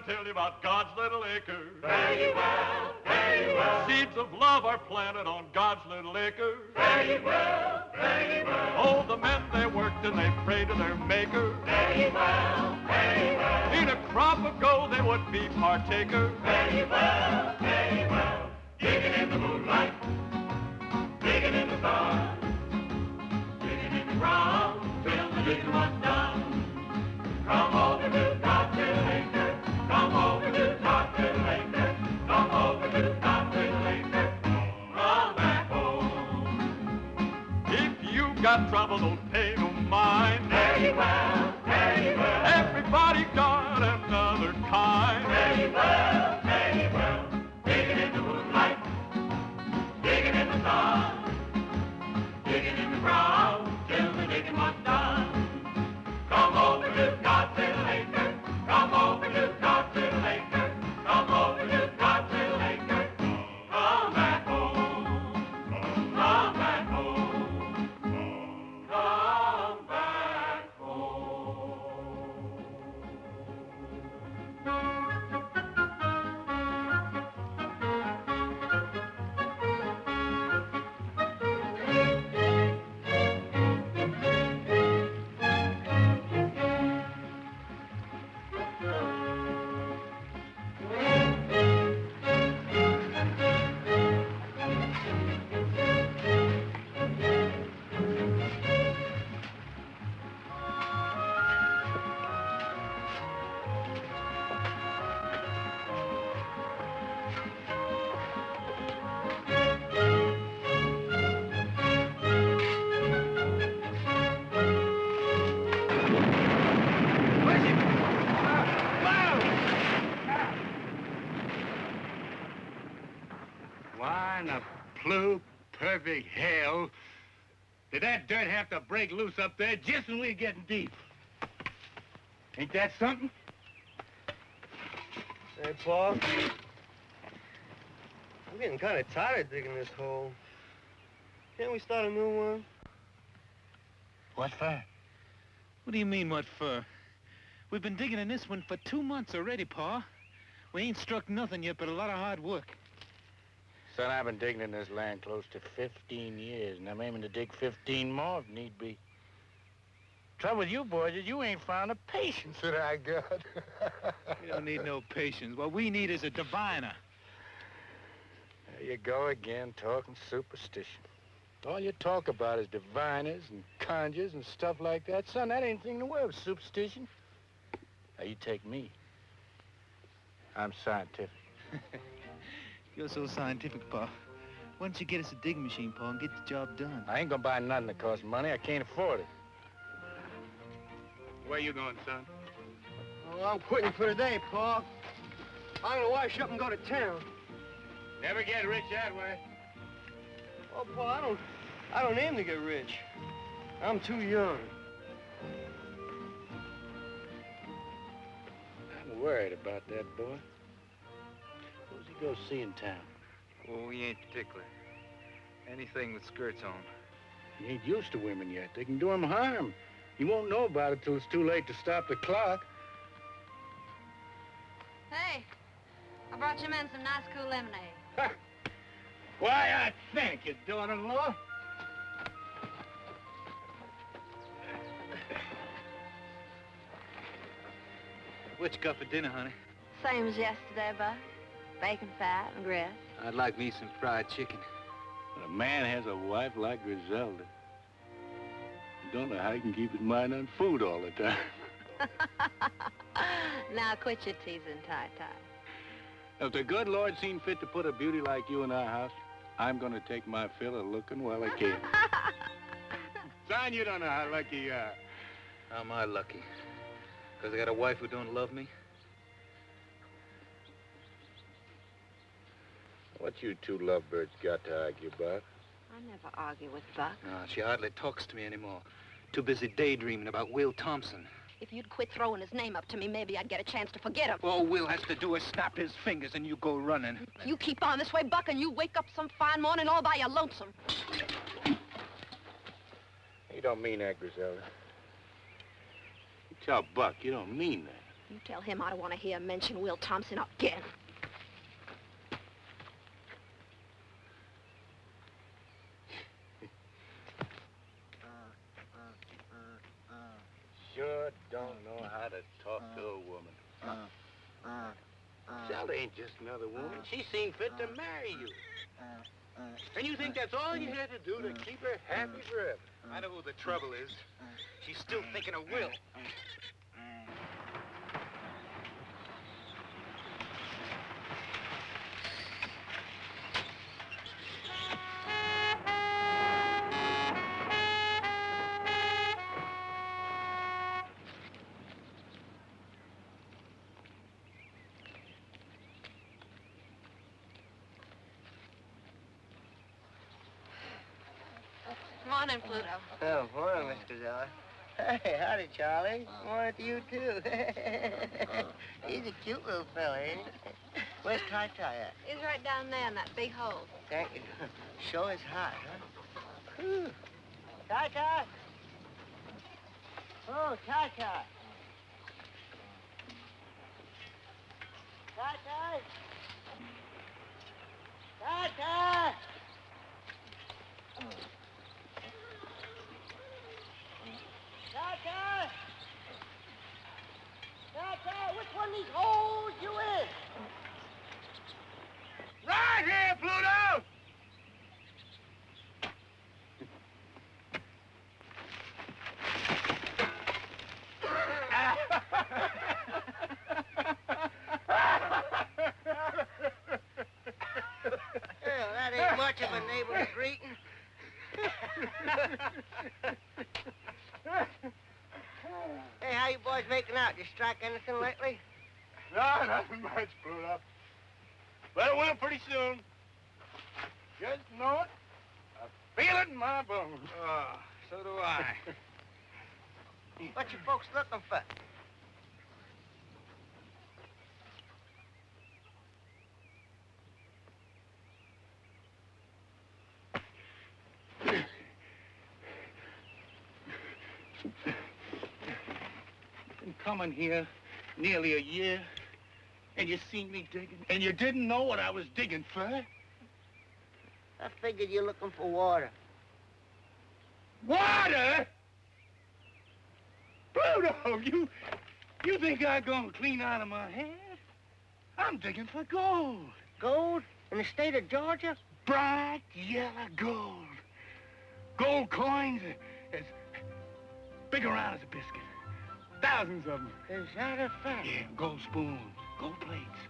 gonna tell you about God's little acre. Fare ye well, fare ye well. Seeds of love are planted on God's little acre. Fare ye well, fare ye well. Oh, the men, they worked and they prayed to their maker. Fare ye well, fare ye well. In a crop of gold they would be partaker. Fare ye well, fare ye well. Digging in the moonlight, digging in the stars, digging in the ground till the digging was done. Come over to God's little acre. Come over to God's little acre. Come over to God's little acre. Come back home. If you got trouble, don't pay no mind. Fare ye well, fare ye well. Everybody got another kind. Fare ye well, fare ye well. Digging in the moonlight, digging in the stars, digging in the ground till the digging was done. Come over to God's little acre. Come over to God's little acre. Come over to God's little acre. Come back home. Come back home. Come back home. Why in the perfect hell did that dirt have to break loose up there just when we were getting deep? Ain't that something? Hey, Paul. I'm getting kind of tired of digging this hole. Can't we start a new one? What for? What do you mean, what for? We've been digging in this one for 2 months already, Pa. We ain't struck nothing yet but a lot of hard work. Son, I've been digging in this land close to 15 years, and I'm aiming to dig 15 more if need be. Trouble with you boys is you ain't found the patience that I got. We don't need no patience. What we need is a diviner. There you go again, talking superstition. All you talk about is diviners and conjures and stuff like that. Son, that ain't anything in the world with superstition. Now, you take me. I'm scientific. You're so scientific, Pa. Why don't you get us a digging machine, Pa, and get the job done? I ain't gonna buy nothing that costs money. I can't afford it. Where you going, son? Oh, I'm quitting for today, Paul. I'm gonna wash up and go to town. Never get rich that way. Oh, Paul, I don't aim to get rich. I'm too young. I'm worried about that boy. Who's he go see in town? Oh, he ain't particular. Anything with skirts on. He ain't used to women yet. They can do him harm. He won't know about it till it's too late to stop the clock. Hey, I brought you men some nice cool lemonade. Ha! Why, I thank you, daughter-in-law. What you got for dinner, honey? Same as yesterday, Buck. Bacon fat and grits. I'd like me some fried chicken. When a man has a wife like Griselda, you don't know how he can keep his mind on food all the time. Now quit your teasing, Ty-Ty. If the good Lord seen fit to put a beauty like you in our house, I'm gonna take my fill of looking while I can. Son, you don't know how lucky you are. How am I lucky? Because I got a wife who don't love me? What you two lovebirds got to argue about? I never argue with Buck. No, she hardly talks to me anymore. Too busy daydreaming about Will Thompson. If you'd quit throwing his name up to me, maybe I'd get a chance to forget him. All Will has to do is snap his fingers and you go running. You keep on this way, Buck, and you wake up some fine morning all by your lonesome. You don't mean that, Griselda. You tell Buck you don't mean that. You tell him I don't want to hear him mention Will Thompson again. Sure don't know how to talk to a woman. Zelda ain't just another woman. She seen fit to marry you. And you think that's all you had to do to keep her happy forever? I know who the trouble is. She's still thinking of Will. Morning, Pluto. Oh, morning, Mr. Zeller. Hey, howdy, Charlie. Morning to you, too. He's a cute little fella, ain't he? Where's Ty-Ty at? He's right down there in that big hole. Thank you. Sure is hot, huh? Whew. Ty-Ty! Oh, Ty-Ty! Ty-Ty! Ty-Ty! Ty-Ty! Ty-Ty, which one of these holes you in? Right here, Pluto! Well, that ain't much of a neighbor's greeting. Hey, how you boys making out? You strike anything lately? No, nothing much, Pluto. But it will pretty soon. Just know it. I feel it in my bones. Oh, so do I. What you folks looking for? Been coming here nearly a year, and you seen me digging, and you didn't know what I was digging for. I figured you're looking for water. Water? Pluto, you think I'm gonna clean out of my hand? I'm digging for gold. Gold? In the state of Georgia? Bright yellow gold. Gold coins as big around as a biscuit. Thousands of them. Is that a fact? Yeah, gold spoons, gold plates,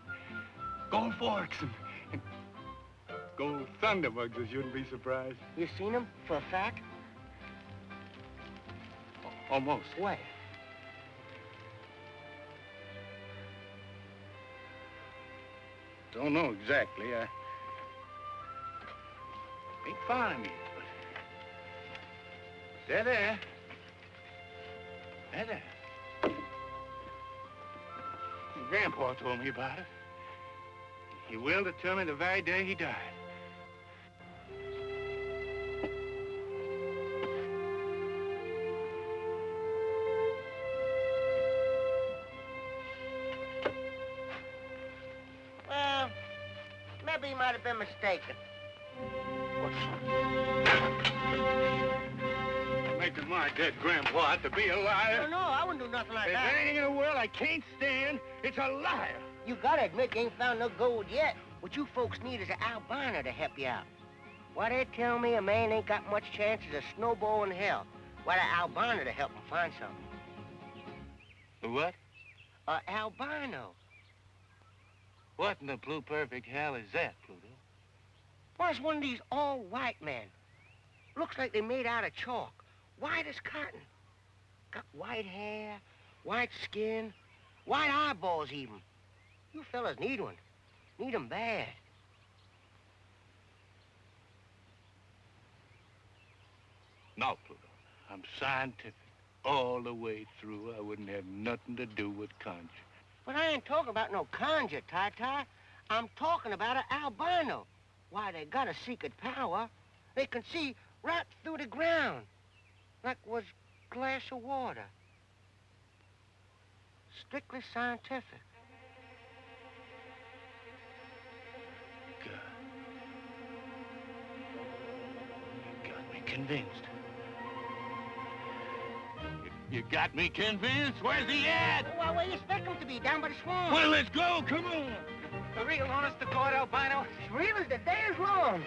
gold forks, and gold thunderbugs, I shouldn't be surprised. You seen them for a fact? Almost. Where? Don't know exactly. I ain't found them yet, but they're there. They're there. Grandpa told me about it. He willed it to me the very day he died. Well, maybe he might have been mistaken. Making my dead grandpa out to be a liar. No, I wouldn't do nothing like There's that. anything in the world I can't stand. It's a liar. You gotta admit you ain't found no gold yet. What you folks need is an albino to help you out. Why, they tell me a man ain't got much chance as a snowball in hell. Why, the albino to help him find something. The what? Albino. What in the blue perfect hell is that, Pluto? Why, it's one of these all-white men. Looks like they made out of chalk. White as cotton. Got white hair, white skin, white eyeballs even. You fellas need one. Need 'em bad. No, Pluto. I'm scientific all the way through. I wouldn't have nothing to do with conjure. But I ain't talking about no conjure, Ty-Ty. I'm talking about an albino. Why, they got a secret power. They can see right through the ground. Like was glass of water. Strictly scientific. God. You got me convinced. You got me convinced? Where's he at? Well, where you expect him to be? Down by the swamp. Well, let's go. Come on. A real honest-to-God albino? As real as the day is long.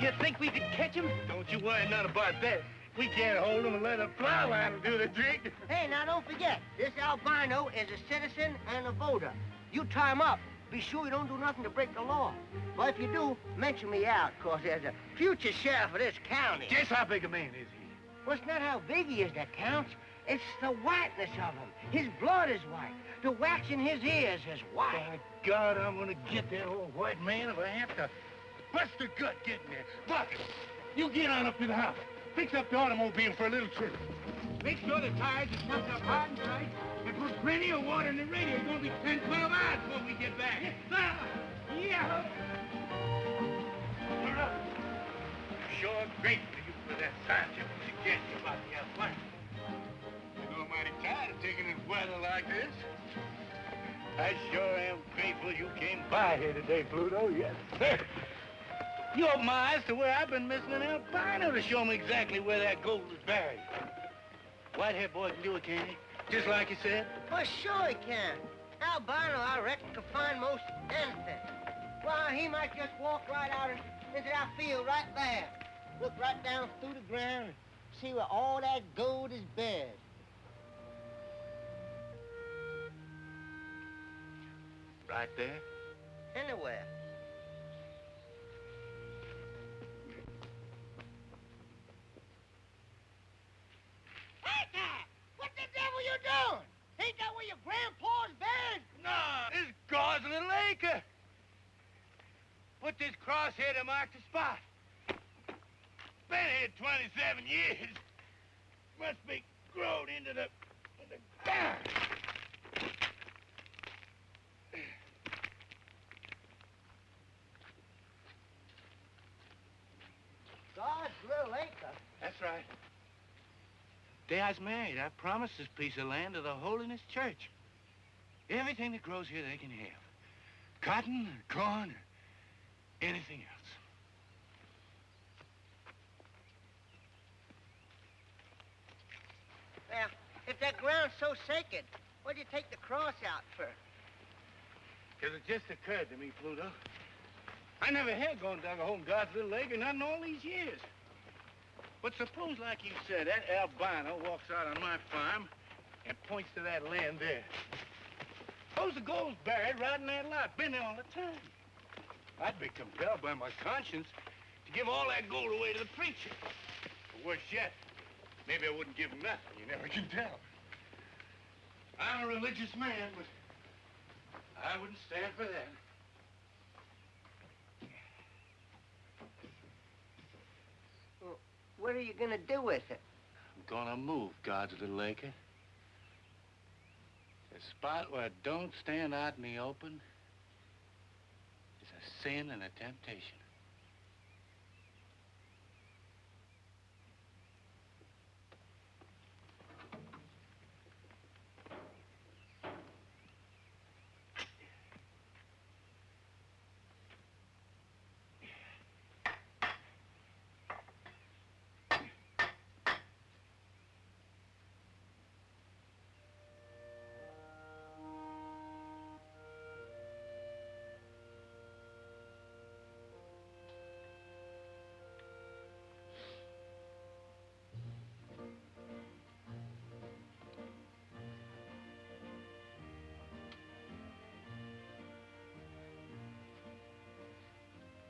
You think we could catch him? Don't you worry none about that. We can't hold him and let a plow line do the trick. Hey, now don't forget, this albino is a citizen and a voter. You tie him up, be sure you don't do nothing to break the law. Well, if you do, mention me out, cause there's a future sheriff of this county. Just how big a man is he? Well, it's not how big he is that counts. It's the whiteness of him. His blood is white. The wax in his ears is white. By God, I'm gonna get that old white man if I have to bust a gut getting there. Buck, you get on up to the house. Fix up the automobile for a little trip. Make sure the tires are stuffed up hard and tight, and put plenty of water in the radio. It's gonna be 10, 12 hours before we get back. Yes, sir. Yeah. You're up. I'm sure grateful to you for that scientific suggestion about the albino. You know, I'm mighty tired of taking this weather like this. I sure am grateful you came by here today, Pluto. Yes, sir. You opened my eyes to where I've been missing an albino to show me exactly where that gold is buried. White-haired boy can do it, can't he? Just like you said? Well, sure he can. Albino, I reckon, can find most anything. Well, he might just walk right out into that field right there. Look right down through the ground and see where all that gold is buried. Right there? Anywhere. What the devil you doing? Ain't that where your grandpa's buried? No, this is God's little acre. Put this crosshair to mark the spot. Been here 27 years. Must be grown into the ground. God's little acre. That's right. Day I was married, I promised this piece of land to the Holiness Church. Everything that grows here they can have. Cotton, or corn, or anything else. Well, if that ground's so sacred, what'd you take the cross out for? Because it just occurred to me, Pluto. I never had gone dug a hole in God's little acre, not in all these years. But suppose, like you said, that albino walks out on my farm and points to that land there. Suppose the gold's buried right in that lot. Been there all the time. I'd be compelled by my conscience to give all that gold away to the preacher. Or worse yet, maybe I wouldn't give him nothing. You never can tell. I'm a religious man, but I wouldn't stand for that. Well, what are you gonna do with it? I'm gonna move God's little acre. A spot where it don't stand out in the open is a sin and a temptation.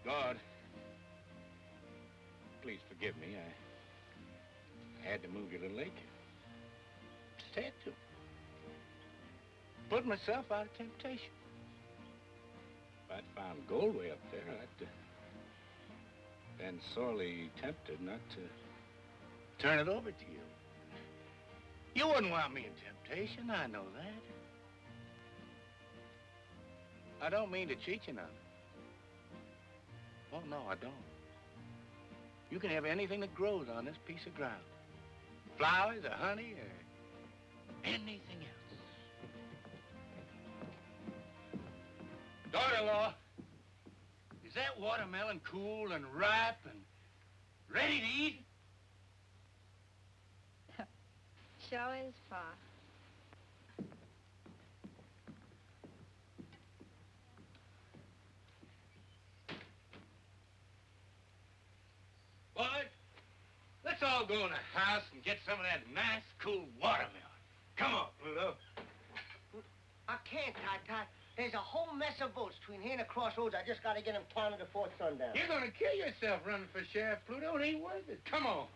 God, please forgive me. I had to move your little acre. Just had to. Put myself out of temptation. If I'd found gold way up there, I'd been sorely tempted not to turn it over to you. You wouldn't want me in temptation, I know that. I don't mean to cheat you none. Oh, no, I don't. You can have anything that grows on this piece of ground. Flowers or honey or anything else. Daughter-in-law, is that watermelon cool and ripe and ready to eat? Sure is, Pa. Boy, let's all go in the house and get some of that nice, cool watermelon. Come on, Pluto. I can't, Ty. There's a whole mess of votes between here and the crossroads. I just gotta get them counted before sundown. You're gonna kill yourself running for sheriff, Pluto. It ain't worth it. Come on.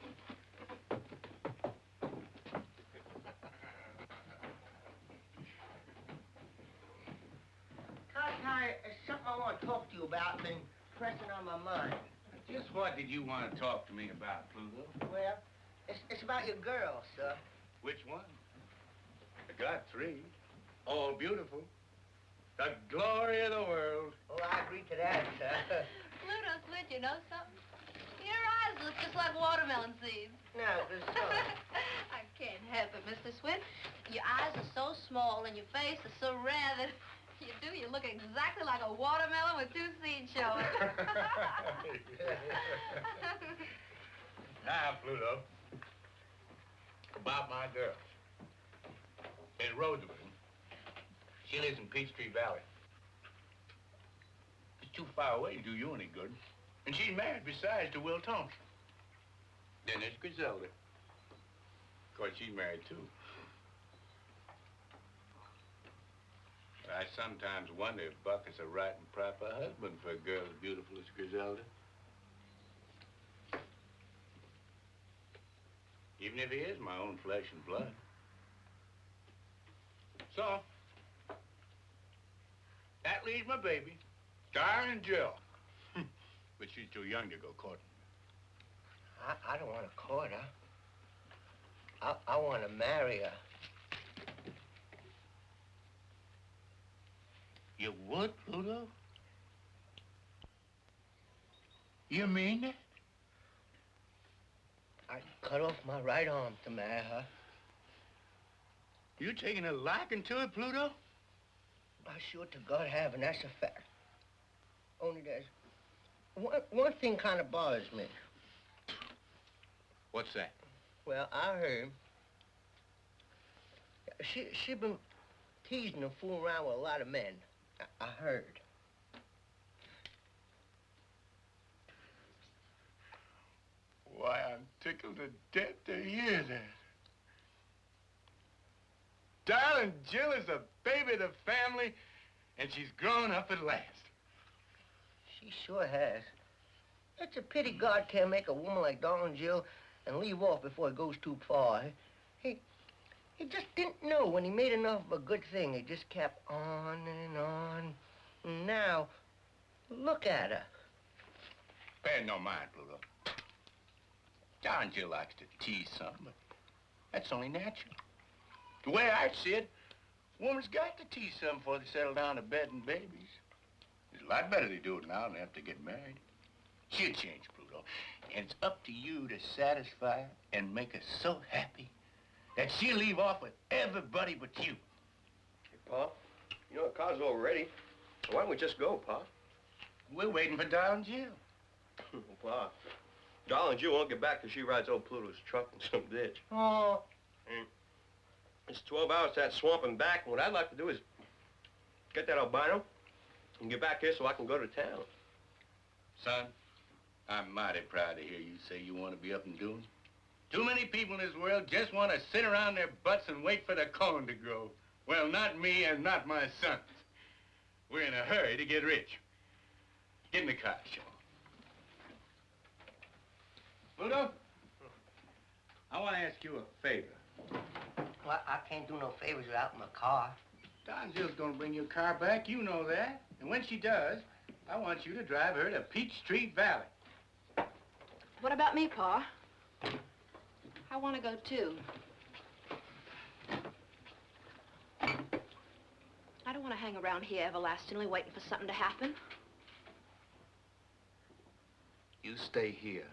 Ty, there's something I want to talk to you about. Been pressing on my mind. Just what did you want to talk to me about, Pluto? Well, it's about your girl, sir. Which one? I got 3. All beautiful. The glory of the world. Oh, I agree to that, sir. Pluto Switch, you know something? Your eyes look just like watermelon seeds. No, there's so. I can't help it, Mr. Swin. Your eyes are so small and your face is so rare that you look exactly like a watermelon with 2 seeds showing. Now, Pluto, about my girl. In Roosevelt. She lives in Peachtree Valley. It's too far away to do you any good. And she's married, besides, to Will Thompson. Then there's Griselda. Of course, she's married, too. I sometimes wonder if Buck is a right and proper husband for a girl as beautiful as Griselda. Even if he is my own flesh and blood. So, that leaves my baby, darling Jill. But she's too young to go courting. I don't want to court her. I want to marry her. You would, Pluto? You mean that? I'd cut off my right arm to marry her. You taking a liking to it, Pluto? I sure to God have, and that's a fact. Only there's one thing kind of bothers me. What's that? Well, I heard she been teasing and fooling around with a lot of men. I heard. Why, I'm tickled to death to hear that. Darling Jill is the baby of the family, and she's grown up at last. She sure has. It's a pity God can't make a woman like darling Jill and leave off before it goes too far. He just didn't know when he made enough of a good thing. He just kept on and on. And now, look at her. Pay no mind, Pluto. Darling Jill likes to tease some, but that's only natural. The way I see it, a woman's got to tease some before they settle down to bed and babies. It's a lot better they do it now than have to get married. She'll change, Pluto, and it's up to you to satisfy her and make her so happy that she'll leave off with everybody but you. Hey, Pa, you know the car's all ready. Why don't we just go, Pa? We're waiting for darling Jill. Pa, darling Jill won't get back till she rides old Pluto's truck in some ditch. Oh. It's 12 hours to that swamp and back, and what I'd like to do is get that albino and get back here so I can go to town. Son, I'm mighty proud to hear you say you want to be up and doing. Too many people in this world just want to sit around their butts and wait for the corn to grow. Well, not me and not my sons. We're in a hurry to get rich. Get in the car, Sean. Pluto, I want to ask you a favor. Well, I can't do no favors without my car. Don Jill's gonna bring your car back, you know that. And when she does, I want you to drive her to Peachtree Valley. What about me, Pa? I want to go, too. I don't want to hang around here everlastingly waiting for something to happen. You stay here.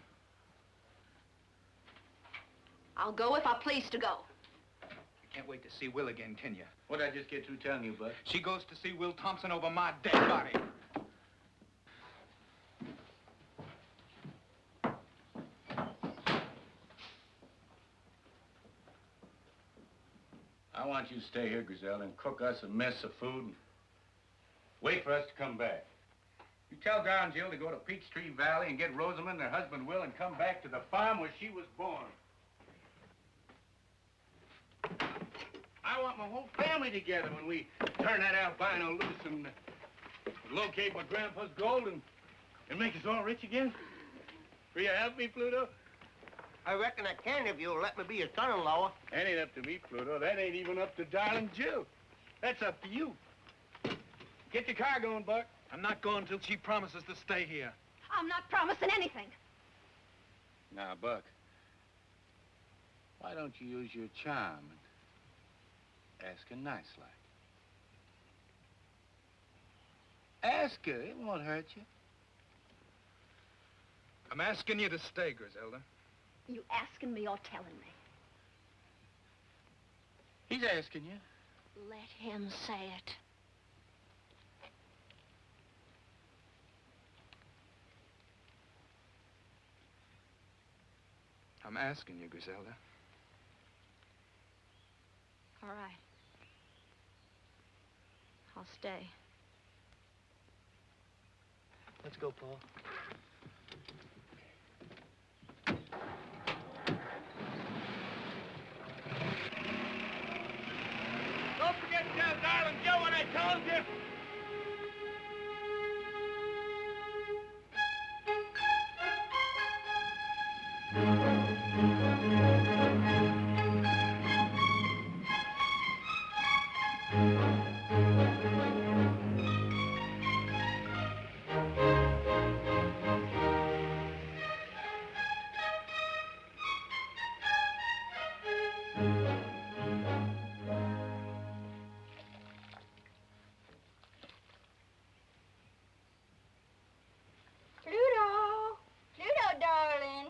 I'll go if I please to go. You Can't wait to see Will again, can you? What'd I just get through telling you, Bud? She goes to see Will Thompson over my dead body. I want you to stay here, Griselda, and cook us a mess of food and wait for us to come back. You tell Darn Jill to go to Peachtree Valley and get Rosamond and her husband Will and come back to the farm where she was born. I want my whole family together when we turn that albino loose and locate my grandpa's gold and make us all rich again. Will you help me, Pluto? I reckon I can if you'll let me be your son-in-law. That ain't up to me, Pluto. That ain't even up to darling Jill. That's up to you. Get your car going, Buck. I'm not going till she promises to stay here. I'm not promising anything. Now, Buck, why don't you use your charm and ask her nice like? Ask her. It won't hurt you. I'm asking you to stay, Griselda. You asking me or telling me? He's asking you. Let him say it. I'm asking you, Griselda. All right. I'll stay. Let's go, Paul. Don't forget to tell darling Joe what I told you. Pluto, darling.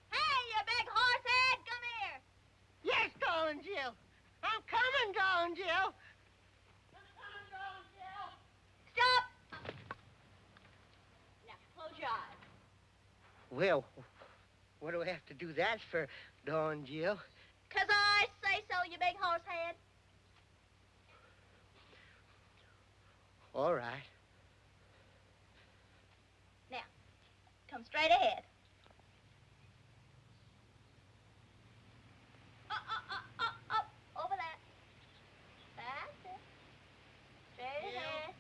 Hey, you big horsehead, come here. Yes, darling Jill. I'm coming, darling Jill. Stop. Now, close your eyes. Well, what do I have to do that for, darling Jill? 'Cause I say so, you big horsehead. All right. Now, come straight ahead. Up, over that. That's it. Straight ahead.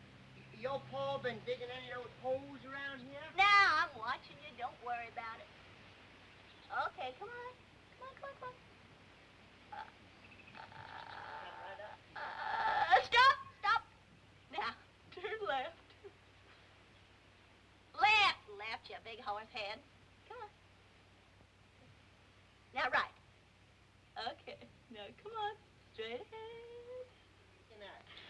Your pa been digging any of those holes around here? Now, I'm watching you. Don't worry about it. Okay, come on. Come on. Stop. Now, turn left. Left, you big horse head. Come on. Now, right. Okay. Now, come on. Straight ahead.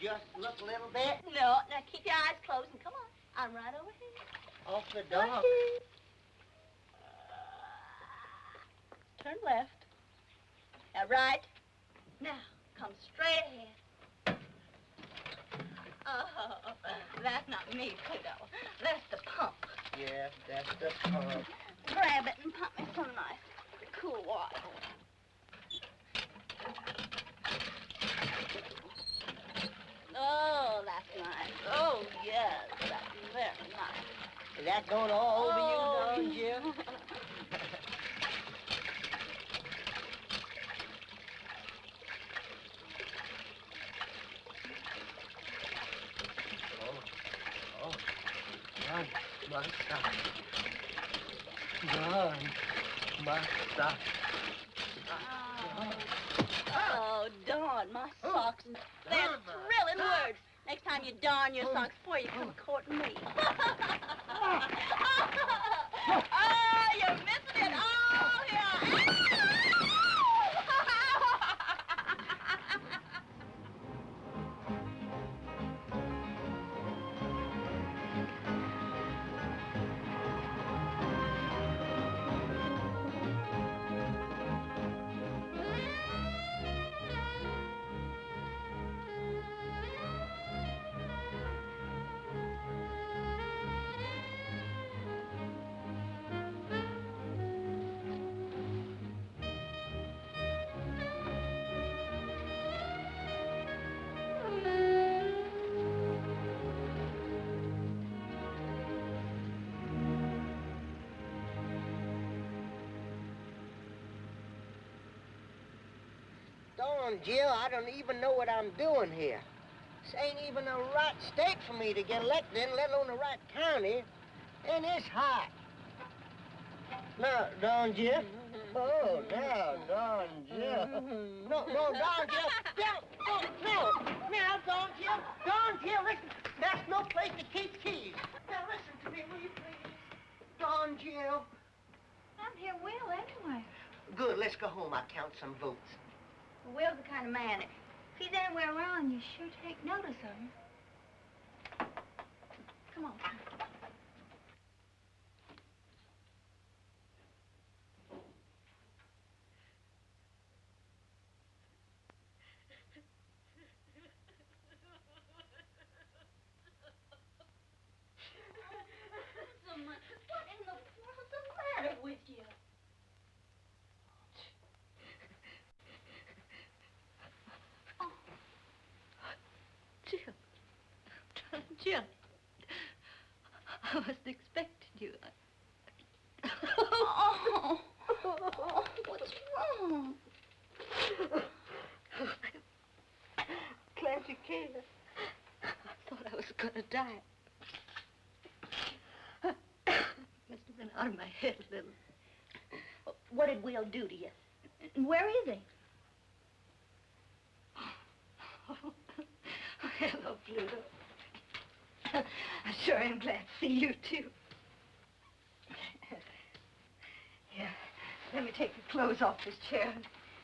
Just look a little bit. No, now keep your eyes closed and come on. I'm right over here. Off the dock. Turn left. Now, right. Now, come straight ahead. Oh, that's not me, Pluto. That's the pump. Yeah, that's the pump. Grab it and pump me some nice, cool water. Oh, that's nice. Oh, yes, that's very nice. Is that going all over you, darling Jill? My sock. My sock. Oh, darn, my socks. They're thrilling words. Next time you darn your socks before you come courting me. Oh, you're missing it. Oh, yeah. Darn, Jill, I don't even know what I'm doing here. This ain't even the right state for me to get elected in, let alone the right county. And it's hot. No, darn, Jill. Oh, no, darn, Jill. No, darn, Jill. No, darn, Jill. Darn, Jill, listen. That's no place to keep keys. Now, listen to me, will you please? Darn, Jill. I'm here, Will, anyway. Good, let's go home. I'll count some votes. Will's the kind of man, if he's anywhere around, you sure take notice of him. Come on. What in the world's the matter with you? Oh. Jill. Jill. I wasn't expecting you. Oh. What's wrong? Glad you came. I thought I was going to die. Must have been out of my head a little. What did Will do to you? And where is he? Oh, hello, Pluto. I sure am glad to see you, too. Here, let me take your clothes off this chair.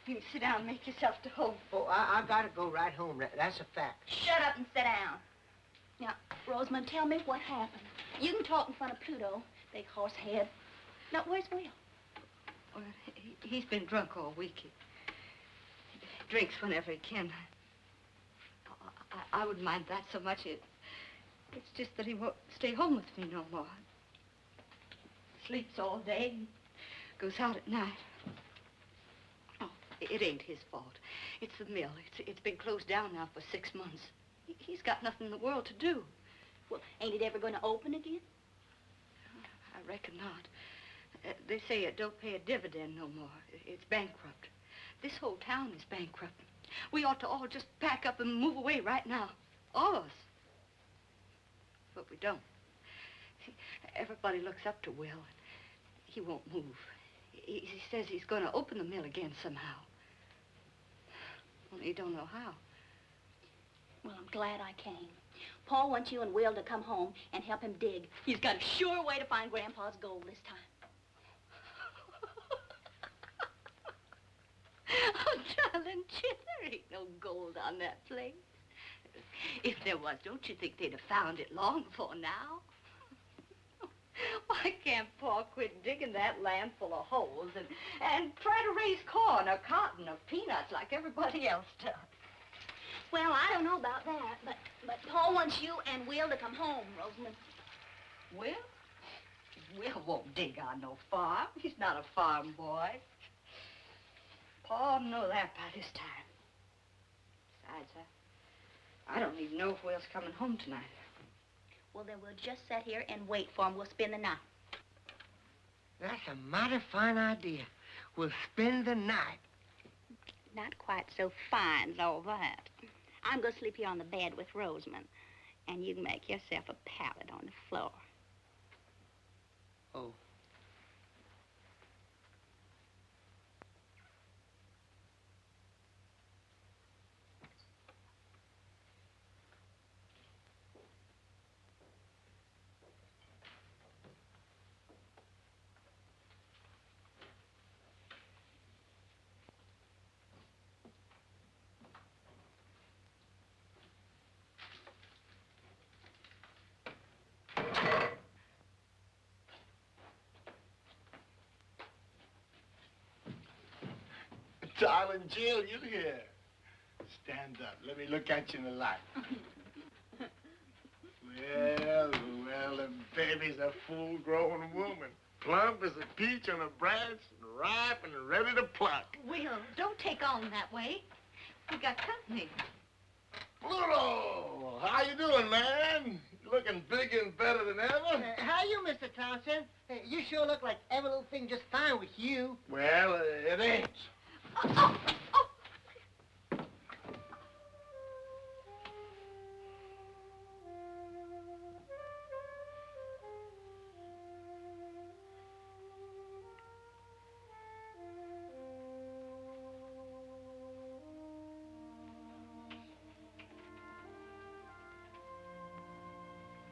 You can sit down and make yourself to home. Oh, I gotta go right home. That's a fact. Shut up and sit down. Now, Rosamond, tell me what happened. You can talk in front of Pluto, big horse head. Now, where's Will? Well, he's been drunk all week. He drinks whenever he can. I wouldn't mind that so much. It's just that he won't stay home with me no more. Sleeps all day and goes out at night. Oh, it ain't his fault. It's the mill. It's been closed down now for 6 months. He's got nothing in the world to do. Well, ain't it ever going to open again? I reckon not. They say it don't pay a dividend no more. It's bankrupt. This whole town is bankrupt. We ought to all just pack up and move away right now. All of us. But we don't. See, everybody looks up to Will. He won't move. He says he's going to open the mill again somehow. Only he don't know how. Well, I'm glad I came. Paul wants you and Will to come home and help him dig. He's got a sure way to find Grandpa's gold this time. Oh, darling, Jim, there ain't no gold on that place. If there was, don't you think they'd have found it long before now? Why can't Pa quit digging that land full of holes and try to raise corn or cotton or peanuts like everybody else does? Well, I don't know about that, but Paul wants you and Will to come home, Rosamond. Will? Will won't dig on no farm. He's not a farm boy. Paul know that by this time. Besides, I don't even know if Will's coming home tonight. Well, then we'll just sit here and wait for him. We'll spend the night. That's a mighty fine idea. We'll spend the night. Not quite so fine as all that. I'm going to sleep here on the bed with Rosamond, and you can make yourself a pallet on the floor. Oh. Darling Jill, you here. Stand up. Let me look at you in the light. Well, the baby's a full-grown woman. Plump as a peach on a branch, and ripe and ready to pluck. Will, don't take on that way. We got company. Pluto! How you doing, man? You looking bigger and better than ever? How you, Mr. Townsend? You sure look like every little thing just fine with you. Well, it ain't.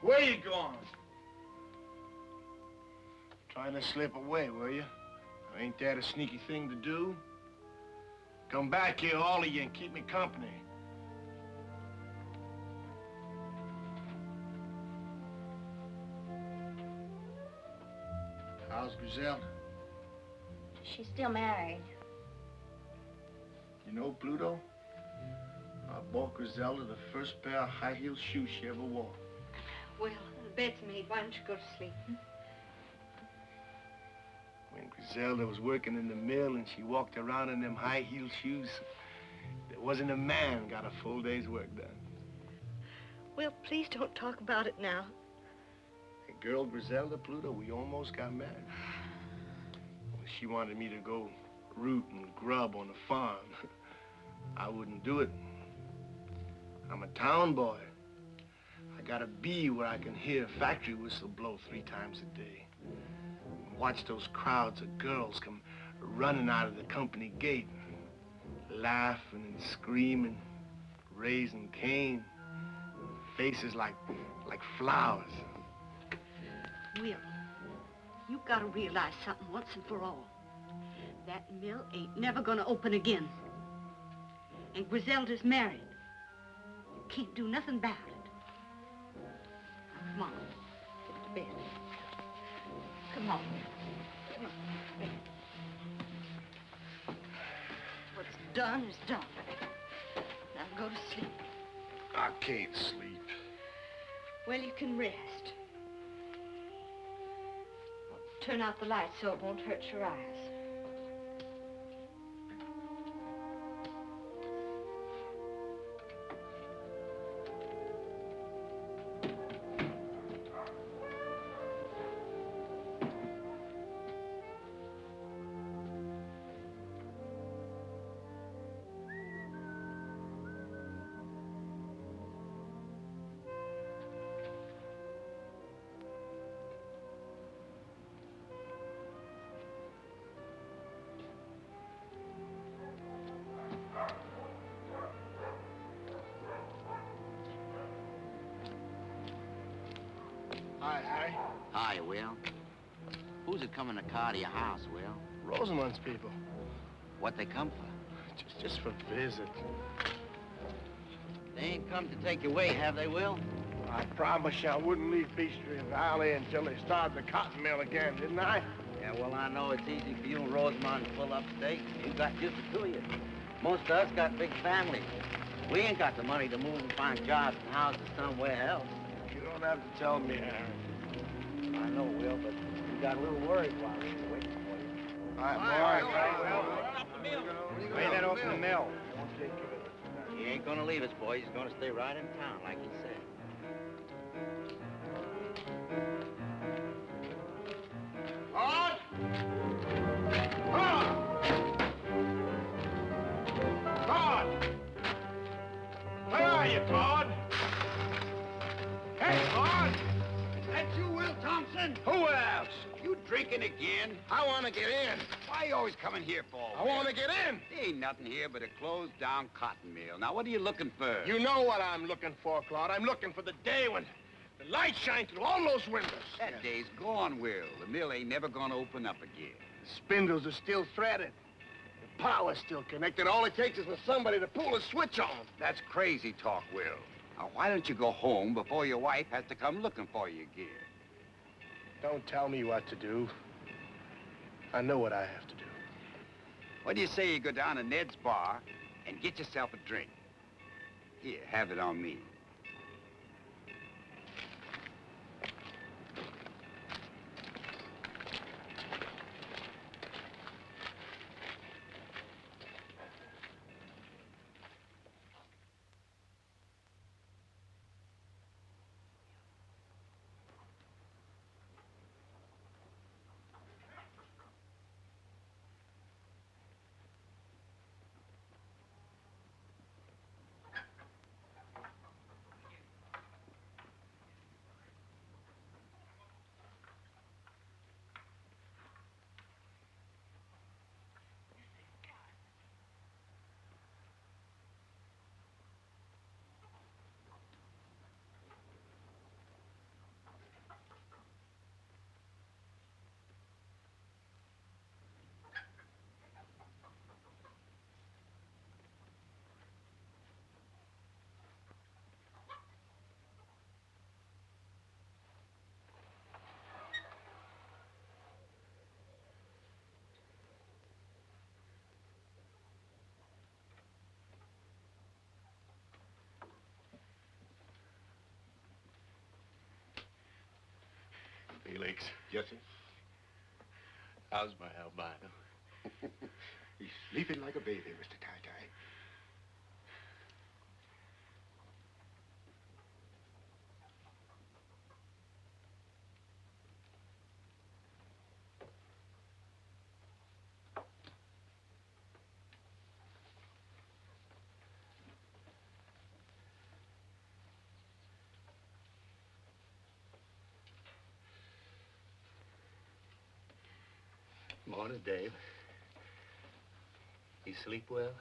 Where you going? Trying to slip away, were you? Ain't that a sneaky thing to do? Come back here, all of you, and keep me company. How's Griselda? She's still married. You know, Pluto, I bought Griselda the first pair of high-heel shoes she ever wore. Well, the bed's made. Why don't you go to sleep? When Griselda was working in the mill and she walked around in them high-heel shoes, there wasn't a man got a full day's work done. Well, please don't talk about it now. The girl Griselda, Pluto, we almost got married. She wanted me to go root and grub on the farm. I wouldn't do it. I'm a town boy. I gotta be where I can hear a factory whistle blow 3 times a day. Watch those crowds of girls come running out of the company gate, laughing and screaming, raising Cain, faces like flowers. Will, you gotta realize something once and for all. That mill ain't never gonna open again. And Griselda's married. You can't do nothing about it. Now, come on, get to bed. Come on. Come on, bed. What's done is done. Now go to sleep. I can't sleep. Well, you can rest. Turn out the light so it won't hurt your eyes. Hi, Harry. Hi, Will. Who's it coming to car to your house, Will? Rosamund's people. What they come for? Just for visit. They ain't come to take you away, have they, Will? I promised you I wouldn't leave Peachtree Valley until they started the cotton mill again, didn't I? Yeah, well, I know it's easy for you and Rosamond to pull up state. You got just the 2 of you. Most of us got big families. We ain't got the money to move and find jobs and houses somewhere else. You don't have to tell me, Harry. I know, Will, but we got a little worried while we were waiting for you. All right, boy. Lay that open the mill. He ain't gonna leave us, boy. He's gonna stay right in town, like he said. Todd! Todd! Todd! Where are you, Todd? Hey, Todd! That you, Will Thompson? Who else? You drinking again? I want to get in. Why you always coming here for? I want to get in. There ain't nothing here but a closed-down cotton mill. Now, what are you looking for? You know what I'm looking for, Claude. I'm looking for the day when the light shines through all those windows. That day's gone, Will. The mill ain't never gonna open up again. The spindles are still threaded. The power's still connected. All it takes is for somebody to pull a switch on. That's crazy talk, Will. Now, why don't you go home before your wife has to come looking for you again? Don't tell me what to do. I know what I have to do. What do you say you go down to Ned's bar and get yourself a drink? Here, have it on me. Felix. Yes, sir. How's my albino? He's sleeping like a baby, Mr. Tie-Tie. Morning, Dave. You sleep well?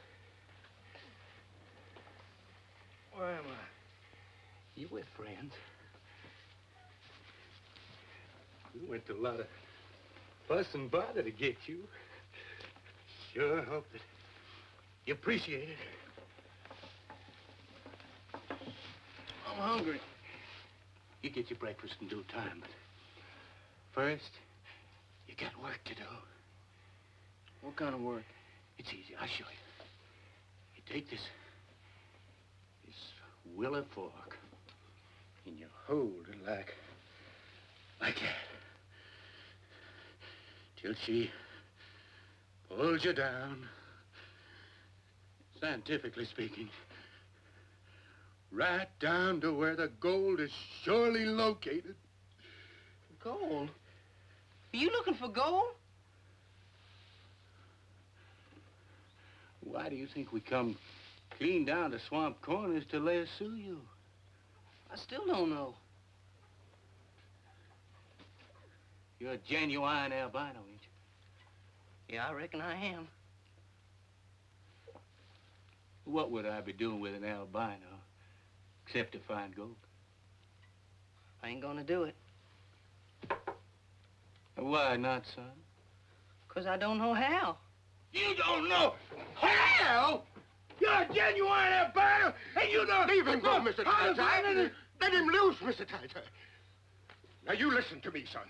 Where am I? You with friends. We went to a lot of fuss and bother to get you. Sure hope that you appreciate it. I'm hungry. You get your breakfast in due time, but first, you got work to do. What kind of work? It's easy. I'll show you. You take this willow fork, and you hold it like that, till she pulls you down. Scientifically speaking, right down to where the gold is surely located. Gold? Are you looking for gold? Why do you think we come clean down to Swamp Corners to lasso you? I still don't know. You're a genuine albino, ain't you? Yeah, I reckon I am. What would I be doing with an albino except to find gold? I ain't gonna do it. Why not, son? 'Cause I don't know how. You don't know how? You're a genuine albino, and you don't... Leave him go, Mr. Tie-Tie. Let him loose, Mr. Tie-Tie. Now, you listen to me, son.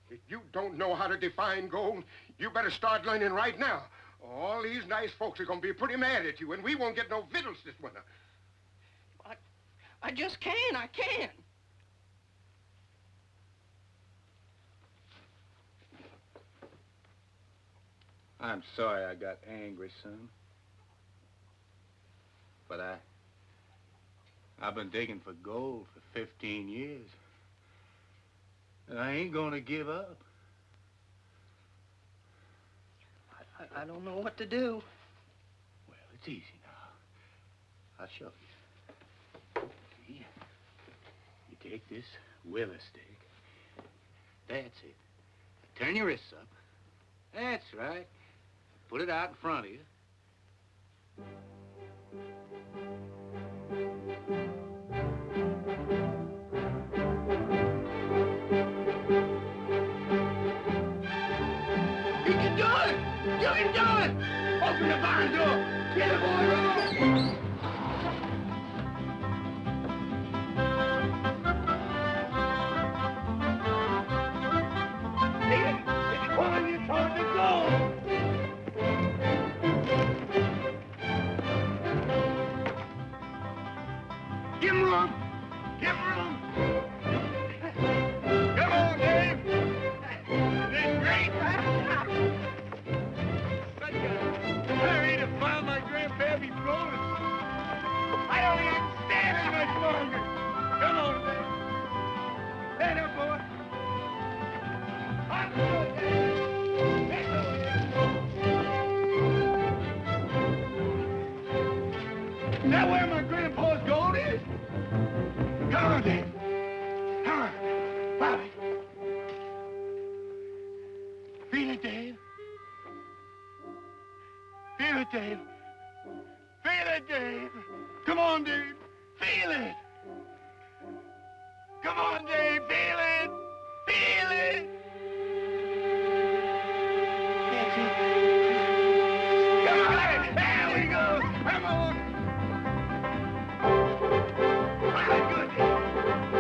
If you don't know how to define gold, you better start learning right now. All these nice folks are going to be pretty mad at you, and we won't get no victuals this winter. I just can't. I can't. I'm sorry I got angry, son. But I've been digging for gold for 15 years. And I ain't gonna give up. I don't know what to do. Well, it's easy now. I'll show you. See? You take this willow stick. That's it. Turn your wrists up. That's right. Put it out in front of you. You can do it! You can do it! Open the barn door! Get the boy roll! It's pulling you toward the goal! Give him room! Give him room! Come on, Dave! This great! Hurry to find my grandpappy's rolling. I don't even stand it much longer. Come on, Dave. Stand up, boy. On the road, Dave. Let's go, Dave. Is that where my grandpa's gold is? Come on, Dave. Come on. Follow me. Feel it, Dave. Feel it, Dave. Feel it, Dave. Come on, Dave. Feel it. Come on, Dave. Feel it. Feel it. That's it. Come on. There we go. Come on. Very good, Dave.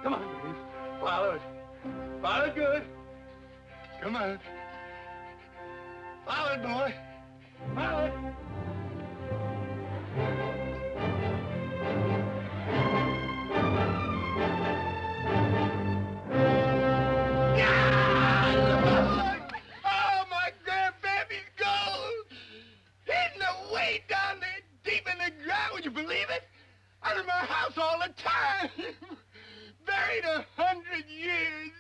Come on, Dave. Follow it. Follow it good. Come on. Follow it, boy. Follow it. Oh, my grandbaby's gold! Hidden away down there deep in the ground. Would you believe it? Under my house all the time. Buried 100 years.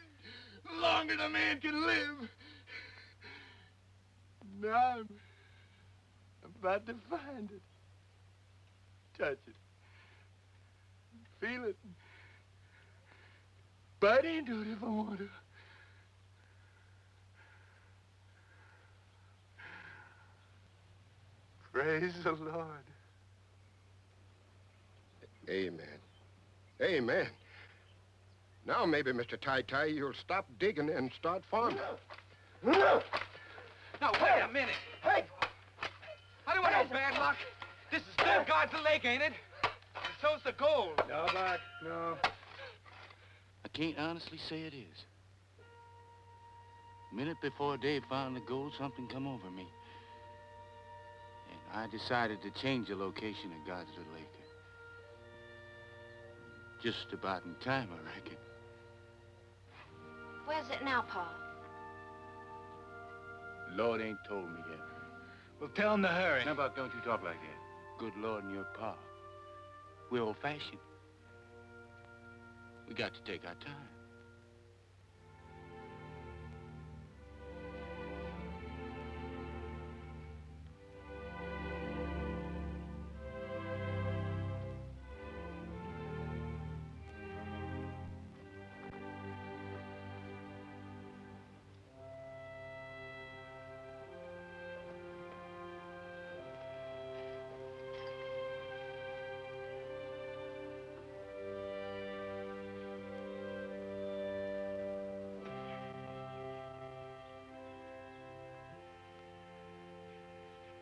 Longer than a man can live. Now I'm about to find it. Touch it. Feel it. Bite into it if I want to. Praise the Lord. Amen. Amen. Now maybe, Mr. Ty-Ty, you'll stop digging and start farming. Now, wait a minute. Hey! I don't want no bad luck. This is still God's lake, ain't it? And so's the gold. No, Buck, no. I can't honestly say it is. A minute before Dave found the gold, something come over me. And I decided to change the location of God's little acre. Just about in time, I reckon. Where's it now, Pa? Lord ain't told me yet. Well, tell him to hurry. Now, Buck, don't you talk like that. Good Lord and your Pa. We're old-fashioned. We got to take our time.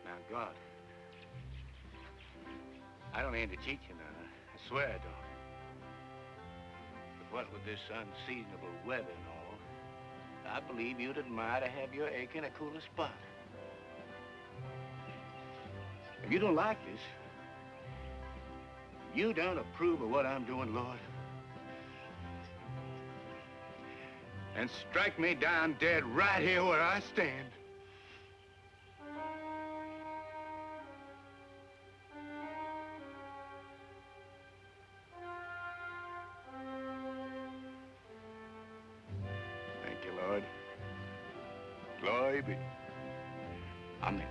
Now, God, I don't aim to cheat you now. I swear I don't. But what with this unseasonable weather and all, I believe you'd admire to have your acre in a cooler spot. If you don't like this, you don't approve of what I'm doing, Lord, and strike me down dead right here where I stand. Glory be. Amen.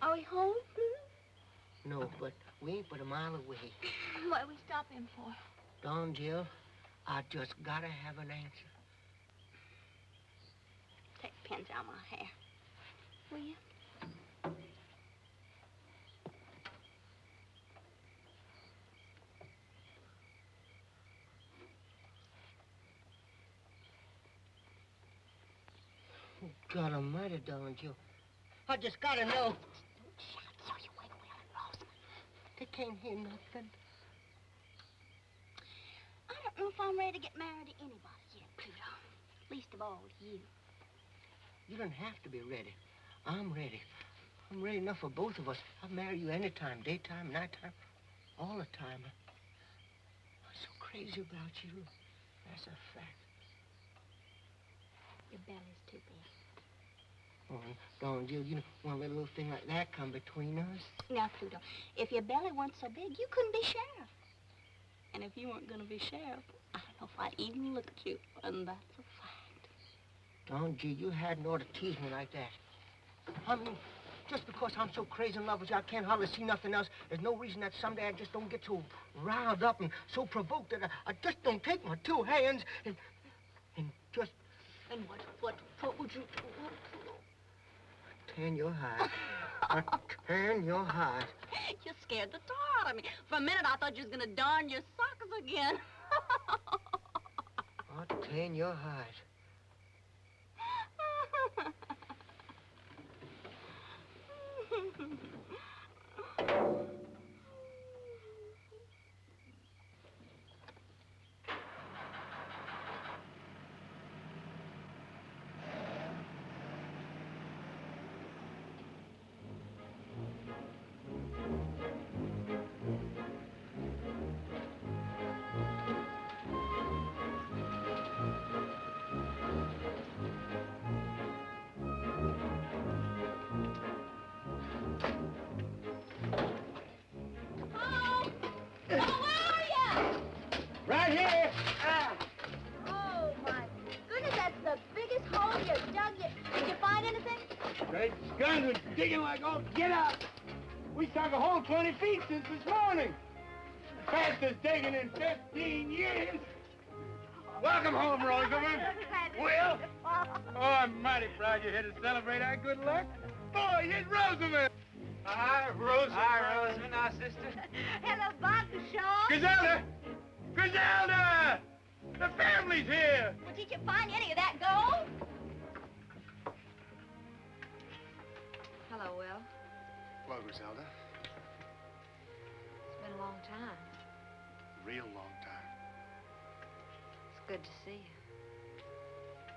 Are we home? No, but we ain't but a mile away. What are we stopping for? Don, Jill, I just gotta have an answer. Take the pins out of my hair. Will you? Oh, God almighty, Don, Jill. I just gotta know. Shut so you wake Will and Rosa. They can't hear nothing. I don't know if I'm ready to get married to anybody yet, Pluto. Least of all you. You don't have to be ready. I'm ready. I'm ready enough for both of us. I'll marry you anytime, daytime, nighttime, all the time. I'm so crazy about you. That's a fact. Your belly's too big. Oh, Don, Jill, you don't let a little thing like that come between us. Now, Pluto, if your belly weren't so big, you couldn't be sheriff. And if you weren't going to be sheriff, I don't know if I'd even look at you. And that's a fact. Don G, you hadn't ought to tease me like that. I mean, just because I'm so crazy in love with you, I can't hardly see nothing else. There's no reason that someday I just don't get so riled up and so provoked that I just don't take my two hands and just... And what would you do? Tan your hide. Tan your hide. You scared the tar out of me. For a minute, I thought you was going to darn your socks again. I'll tan your hide. Right here. Oh, my goodness, that's the biggest hole you dug yet. Did you find anything? Great guns are digging like, oh, get out. We sunk a hole 20 feet since this morning. Fastest digging in 15 years. Welcome home, Rosamond. Will? Oh, I'm mighty proud you're here to celebrate our good luck. Boy, here's Rosamond. Hi, Rosamond. Hi, Rosamond, our sister. Hello, Bob, Shaw. Griselda! Griselda! The family's here! Well, did you find any of that gold? Hello, Will. Hello, Griselda. It's been a long time. Real long time. It's good to see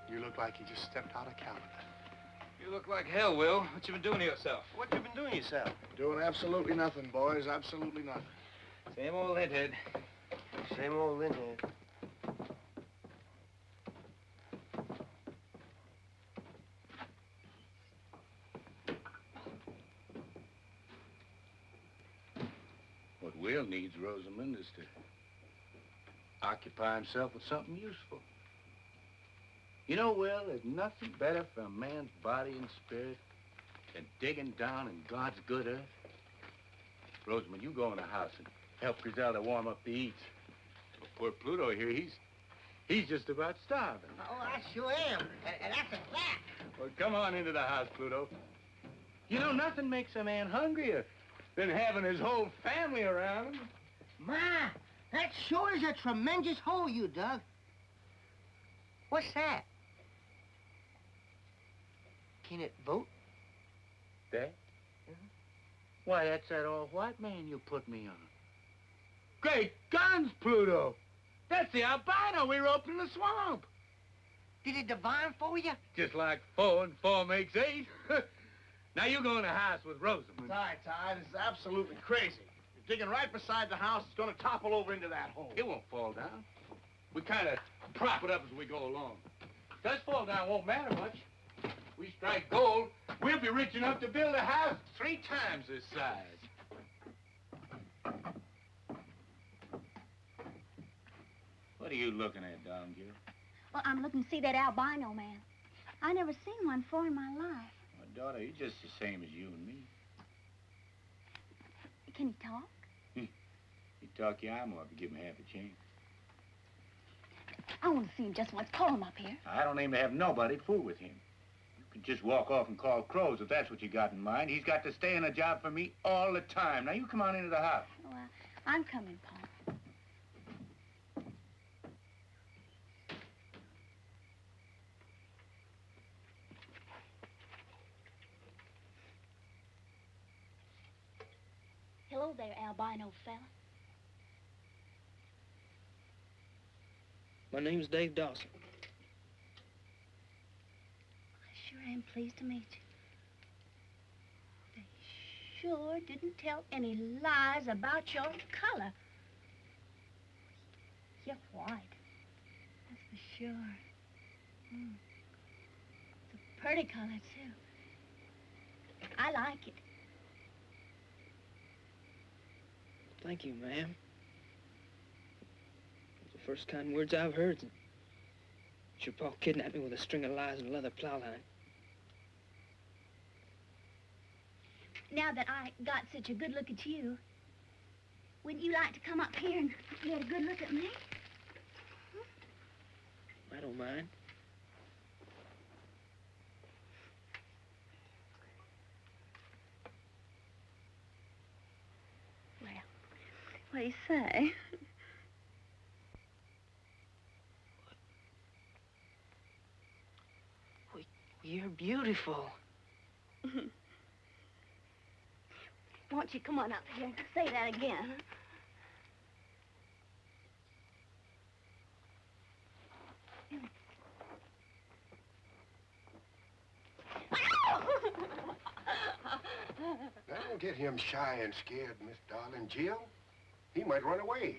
you. You look like you just stepped out of Canada. You look like hell, Will. What you been doing to yourself? What you been doing yourself? Doing absolutely nothing, boys. Absolutely nothing. Same old linthead. Same old linthead. What Will needs, Rosamond, is to occupy himself with something useful. You know, Will, there's nothing better for a man's body and spirit than digging down in God's good earth. Rosamond, you go in the house and help Griselda warm up the eats. Poor Pluto here, he's just about starving. Oh, I sure am. And that's a fact. Well, come on into the house, Pluto. You know, nothing makes a man hungrier than having his whole family around him. Ma, that sure is a tremendous hole you dug. What's that? Can it vote? That? Why, that's that old white man you put me on. Great guns, Pluto! That's the albino we roped in the swamp. Did it divine for you? Just like 4 and 4 makes 8. Now you go in the house with Rosamond. Ty, this is absolutely crazy. You're digging right beside the house. It's going to topple over into that hole. It won't fall down. We kind of prop it up as we go along. If it does fall down, it won't matter much. We strike gold, we'll be rich enough to build a house 3 times this size. What are you looking at, Don Gill? Well, I'm looking to see that albino man. I never seen one before in my life. My daughter, he's just the same as you and me. Can he talk? He'd talk your arm off if you give him half a chance. I want to see him just once. Call him up here. I don't aim to have nobody fool with him. You can just walk off and call crows if that's what you got in mind. He's got to stay in a job for me all the time. Now, you come on into the house. Oh, I'm coming, Paul. Hello there, albino fella. My name's Dave Dawson. I sure am pleased to meet you. They sure didn't tell any lies about your color. You're white. That's for sure. It's a pretty color, too. I like it. Thank you, ma'am. first kind words I've heard. Your pa kidnapped me with a string of lies and a leather plow line. Now that I got such a good look at you, wouldn't you like to come up here and get a good look at me? I don't mind. Well, what do you say? You're beautiful. Won't you come on up here and say that again? Don't get him shy and scared, Miss Darling. Jill, he might run away.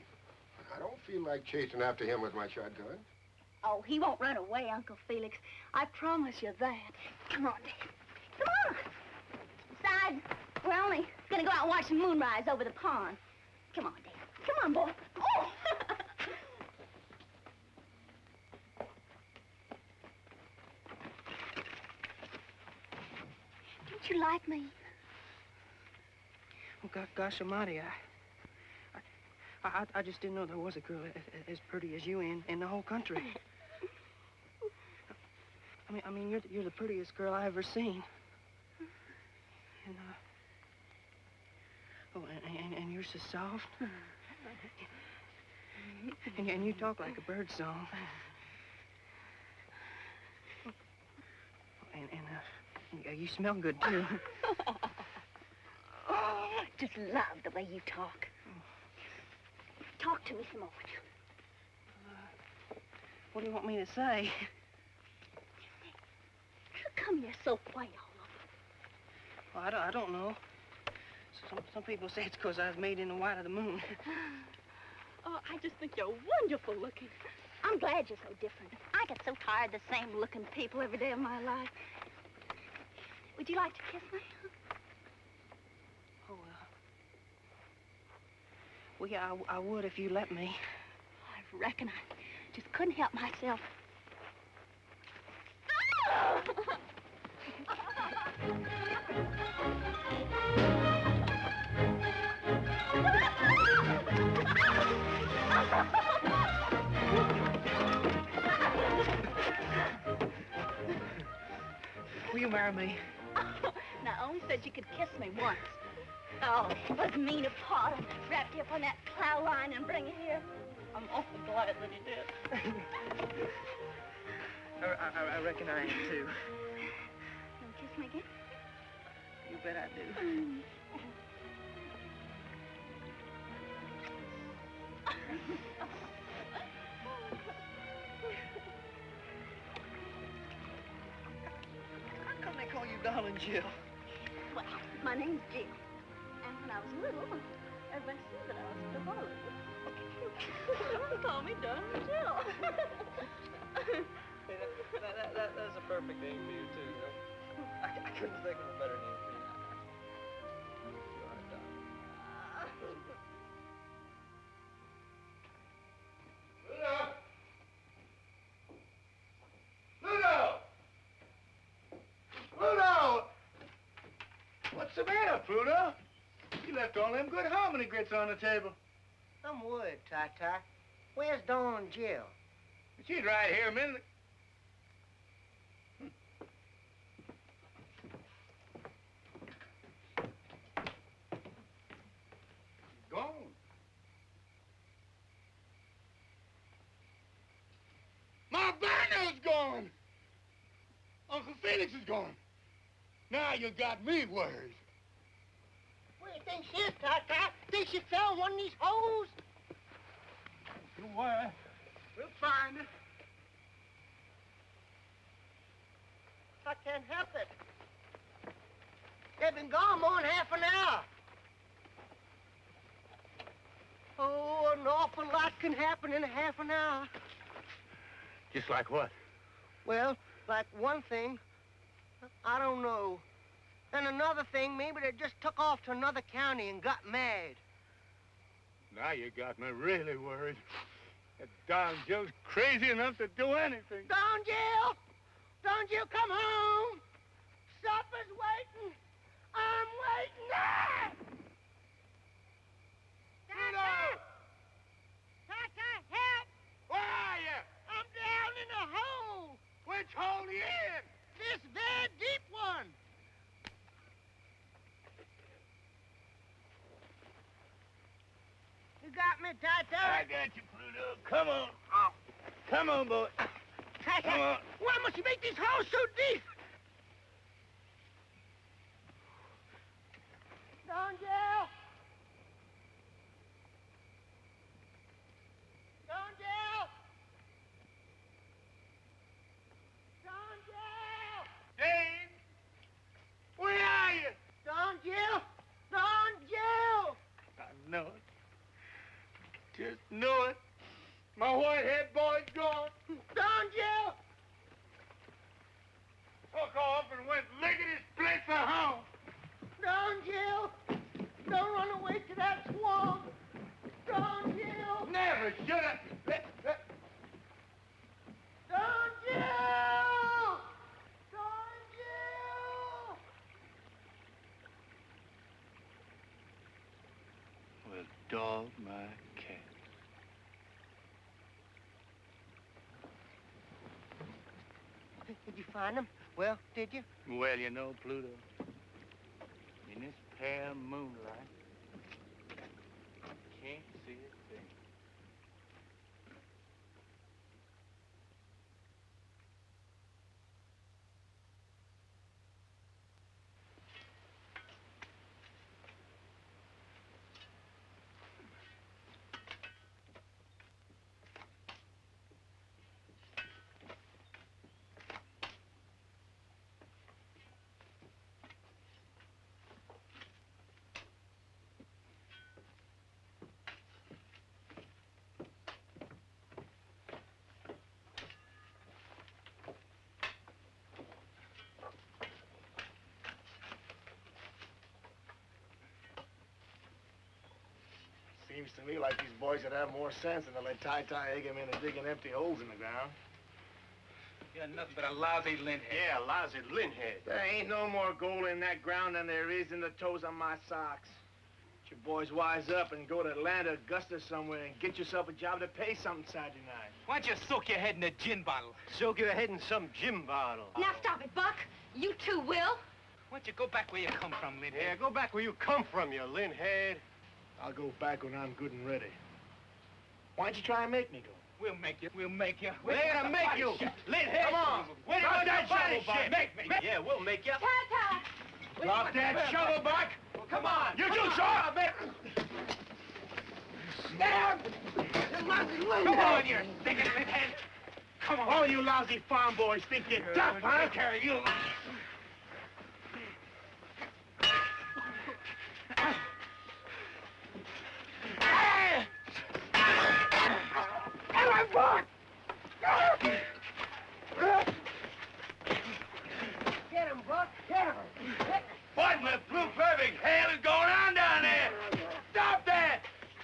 I don't feel like chasing after him with my shotgun. Oh, he won't run away, Uncle Felix. I promise you that. Come on, Dad. Come on. Besides, we're only gonna go out and watch the moonrise over the pond. Come on, Dad. Come on, boy. Oh! Don't you like me? Oh, gosh almighty, I just didn't know there was a girl as pretty as you in the whole country. I mean, you're the prettiest girl I ever seen. And you're so soft. And you talk like a bird song. And you smell good, too. Just love the way you talk. Talk to me some more. What do you want me to say? How come you're so white all over? Well, I don't know. Some people say it's because I was made in the white of the moon. Oh, I just think you're wonderful looking. I'm glad you're so different. I get so tired of the same looking people every day of my life. Would you like to kiss me? Oh, well, yeah, I would if you let me. I reckon I just couldn't help myself. Will you marry me? Now, I only said you could kiss me once. Oh, it was mean of Pa to wrap you up on that plow line and bring you here. I'm awful glad that he did. I reckon I am, too. You'll kiss me again? You bet I do. How come they call you Darling Jill? Well, my name's Jill. And when I was little, everybody said that I was the Darling. They call me Darling Jill. That's a perfect name for you, too. You know? I couldn't think of a better name for you. You are, darling. Pluto! Pluto! What's the matter, Pluto? You left all them good hominy grits on the table. Some wood, Ty-Ty. Where's Dawn and Jill? She's right here a minute. Gone. My banner's gone. Uncle Felix is gone. Now you got me worried. What do you think she is, Ty-Ty? Think she fell in one of these holes? Don't worry. We'll find it. I can't help it. They've been gone more than half an hour. Oh, an awful lot can happen in half an hour. Just like what? Well, like one thing, I don't know. And another thing, maybe they just took off to another county and got mad. Now you got me really worried. That darn Jill's crazy enough to do anything. Don Jill! Don Jill, come home! Supper's waiting! I'm waiting! Ah! Tata! Tata, help! Where are you? I'm down in a hole! Which hole are you in? This very deep one! You got me, Tata? I got you, Pluto. Come on. Oh. Come on, boy. Tata, Come on. why must you make these holes so deep? Don Jill! Don Jill! Don Jill! Dave! Where are you? Don Jill! Don Jill! I know it. Just know it. My white-head boy's gone. Don Jill! Took off and went lickety-split for home. Don Jill! Don't run away to that swamp! Don Jill! Never should have. Don Jill! Don Jill! Well, dog my cat. Did you find them? Well, did you? Well, you know, Pluto, in this pale moonlight, can't see a thing. Seems to me like these boys would have more sense than to let Ty egg him into digging empty holes in the ground. You're nothing but a lousy lint head. Yeah, lousy lint head. There ain't no more gold in that ground than there is in the toes of my socks. Get your boys wise up and go to Atlanta, Augusta somewhere and get yourself a job to pay something Saturday night. Why don't you soak your head in a gin bottle? Soak your head in some gin bottle. Now stop it, Buck. You too will. Why don't you go back where you come from, lint head? Yeah, go back where you come from, you lint head. I'll go back when I'm good and ready. Why don't you try and make me go? We'll make you. We'll make you. We're gonna make you. Lint head. Come on. Where Drop do you that want shovel, that Buck. Make me. Yeah, we'll make you. Tata! Drop that shovel, Buck. Well, come on. You too, short. Down! Come on, you stinking lint head. Come on. All you lousy farm boys think you're tough, huh? Take care of you. Get him, Buck! Get him! What in the blue perfect hell is going on down there? Stop that!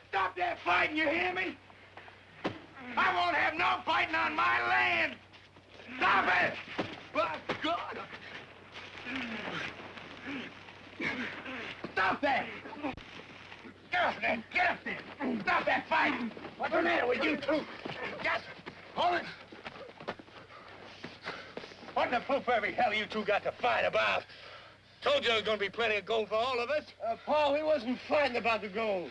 Stop that fighting, you hear me? I won't have no fighting on my land! Stop it! By God! Stop that! Get up there! Get up there! Stop that fighting! What's the matter with you two? Just hold it! What in the blue perfect hell you two got to fight about? Told you there was going to be plenty of gold for all of us. Paul, he wasn't fighting about the gold.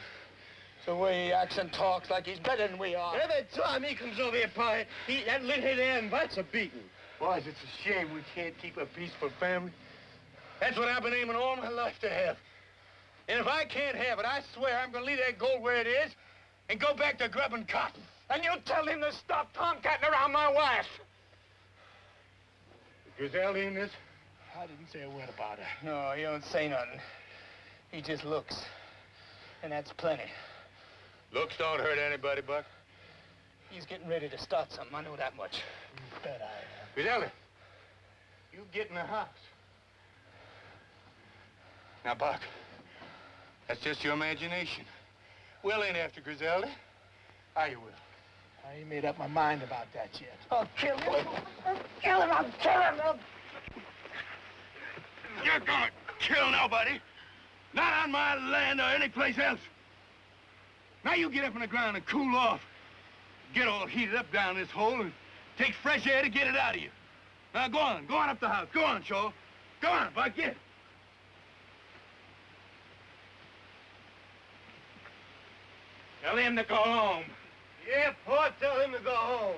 It's the way he acts and talks like he's better than we are. Every time he comes over here, Pa, that lint-head there invites a beating. Boys, it's a shame we can't keep a peaceful family. That's what I've been aiming all my life to have. And if I can't have it, I swear I'm going to leave that gold where it is and go back to grubbing cotton. And you tell him to stop tomcatting around my wife. Griselda in this? I didn't say a word about her. No, he don't say nothing. He just looks. And that's plenty. Looks don't hurt anybody, Buck. He's getting ready to start something. I know that much. Bet I am. Griselda, you get in the house. Now, Buck, that's just your imagination. Will ain't after Griselda. I will. I ain't made up my mind about that yet. I'll kill him. I'll kill him. I'll kill him. You're gonna kill nobody. Not on my land or any place else. Now you get up on the ground and cool off. Get all heated up down this hole and take fresh air to get it out of you. Now go on up the house. Go on, Shaw. Go on, Buck, get it. Tell him to go home. Yeah, Pa, tell him to go home.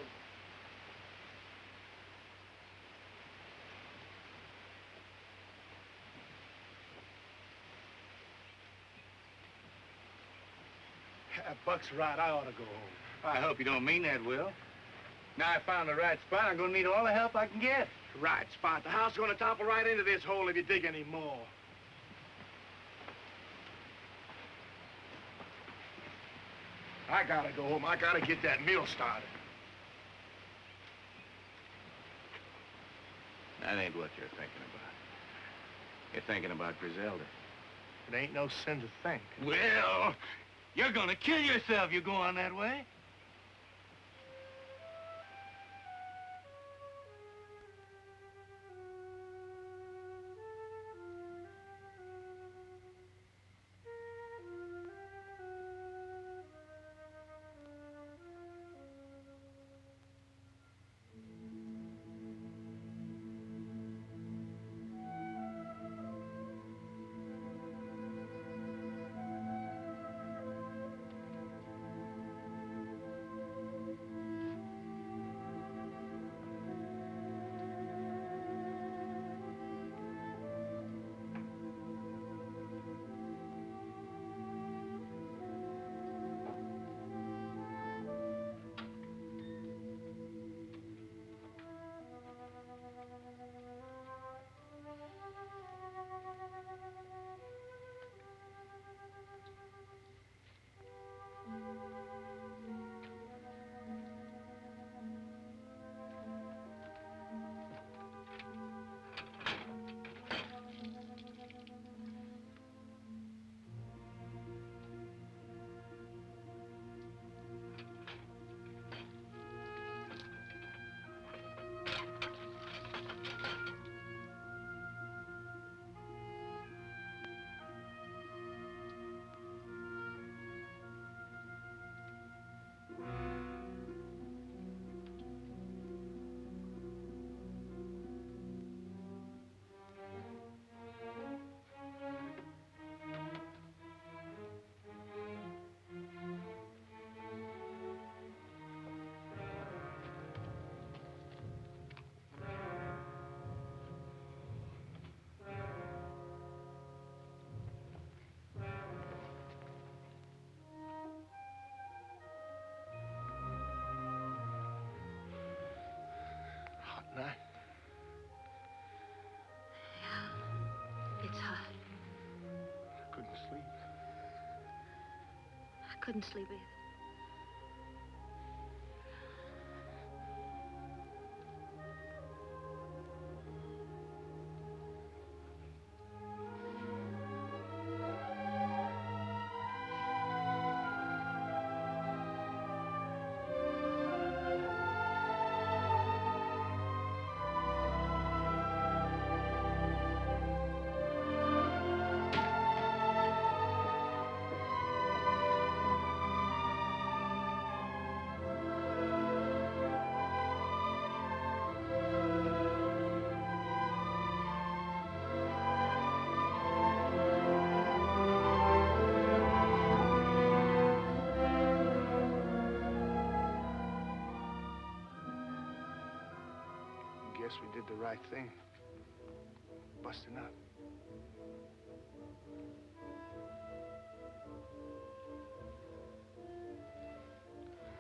Buck's right. I ought to go home. I hope you don't mean that, Will. Now I found the right spot. I'm gonna need all the help I can get. Right spot. The house is gonna topple right into this hole if you dig any more. I gotta go home. I gotta get that mill started. That ain't what you're thinking about. You're thinking about Griselda. It ain't no sin to think. Well, you're gonna kill yourself if you go on that way. Night. Yeah, it's hot. I couldn't sleep. I couldn't sleep either. Guess we did the right thing. Busting up.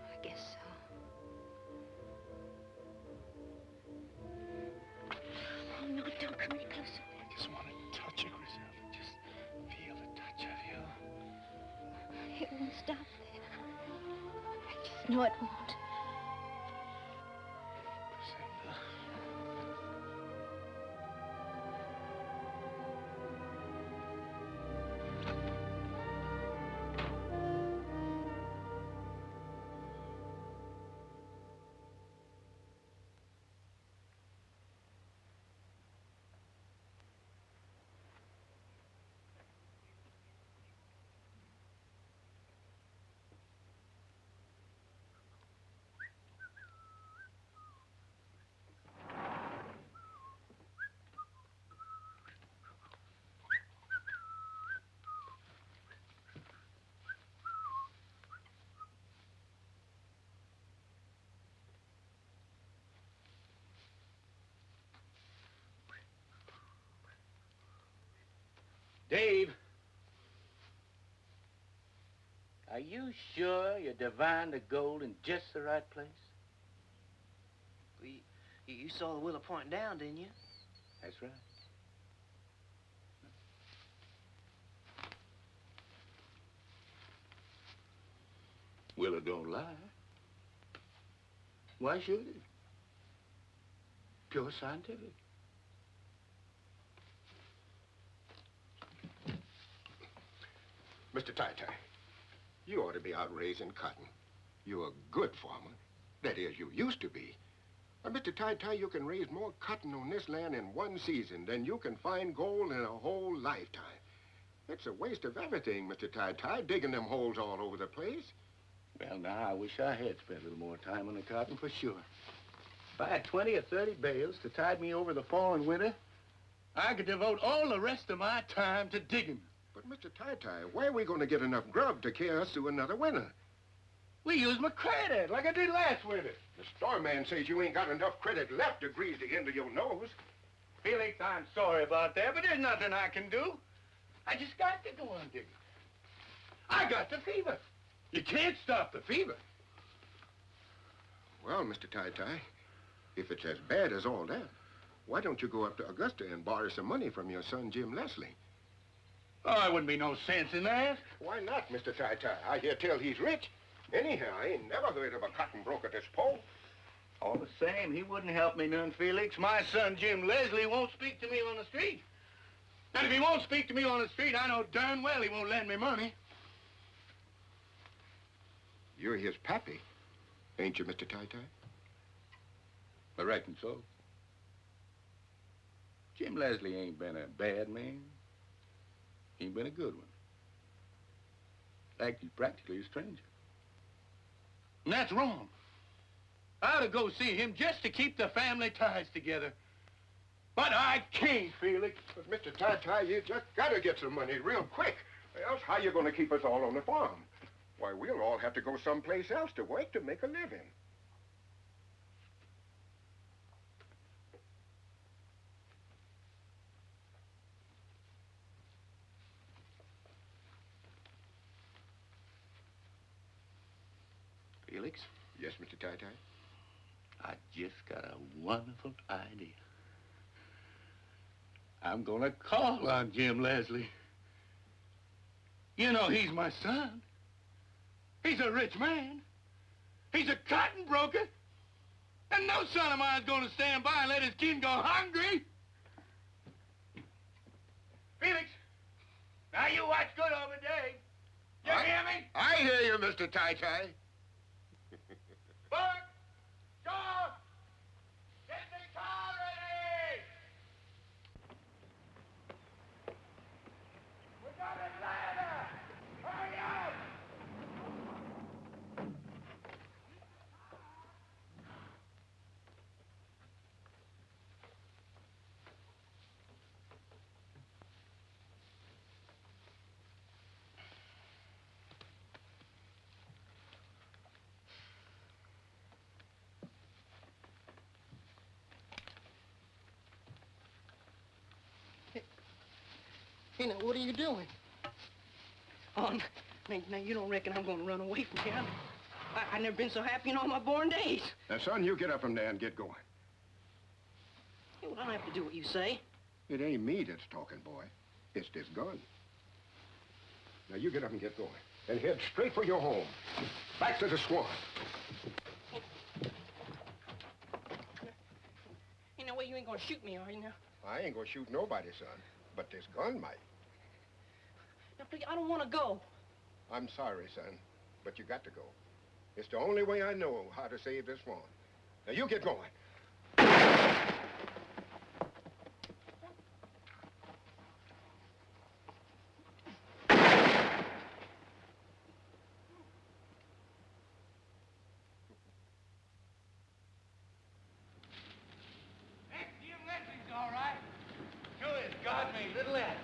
I guess so. Oh, no, don't come any closer. I just want to touch you, Griselda. Just feel the touch of you. It won't stop there. I just know it won't. Dave. Are you sure you divined the gold in just the right place? Well, you saw the willow pointing down, didn't you? That's right. Willow don't lie. Why should it? Pure scientific. Mr. Tai-Tai, you ought to be out raising cotton. You're a good farmer. That is, you used to be. Mr. Tai-Tai, you can raise more cotton on this land in one season than you can find gold in a whole lifetime. It's a waste of everything, Mr. Tai-Tai, digging them holes all over the place. Well, now, I wish I had spent a little more time on the cotton for sure. If I had 20 or 30 bales to tide me over the fall and winter, I could devote all the rest of my time to digging. But, Mr. Tai-Tai, where are we going to get enough grub to carry us through another winter? We use my credit, like I did last winter. The store man says you ain't got enough credit left to grease the end of your nose. Felix, I'm sorry about that, but there's nothing I can do. I just got to go on digging. I got the fever. You can't stop the fever. Well, Mr. Tai-Tai, if it's as bad as all that, why don't you go up to Augusta and borrow some money from your son, Jim Leslie? Oh, there wouldn't be no sense in that. Why not, Mr. Tai-Tai? I hear tell he's rich. Anyhow, I ain't never heard of a cotton broker this pole. All the same, he wouldn't help me none, Felix. My son, Jim Leslie, won't speak to me on the street. And if he won't speak to me on the street, I know darn well he won't lend me money. You're his pappy, ain't you, Mr. Tai-Tai? I reckon so. Jim Leslie ain't been a bad man. He ain't been a good one. In fact, he's practically a stranger. And that's wrong. I ought to go see him just to keep the family ties together. But I can't, Felix. But, Mr. Tai-Tai, you just gotta get some money real quick. Else, how you gonna keep us all on the farm? Why, we'll all have to go someplace else to work to make a living. Felix? Yes, Mr. Tai-Tai? I just got a wonderful idea. I'm gonna call on Jim Leslie. You know, he's my son. He's a rich man. He's a cotton broker. And no son of mine's gonna stand by and let his kin go hungry. Felix, now you watch good over Dave. You hear me? I hear you, Mr. Tai-Tai. Buck! John! Get the car ready! We got a ladder! Hurry up! Hey, now, what are you doing? Oh, now you don't reckon I'm going to run away from here? I've never been so happy in all my born days. Now, son, you get up from there and get going. Hey, well, I don't have to do what you say. It ain't me that's talking, boy. It's this gun. Now, you get up and get going. And head straight for your home. Back to the swamp. Hey, now, wait, you ain't going to shoot me, are you, now? I ain't gonna shoot nobody, son. But this gun might. Now, please, I don't want to go. I'm sorry, son, but you got to go. It's the only way I know how to save this swamp. Now, you get going. Jim Leslie's all right. Sure is. God made little lad.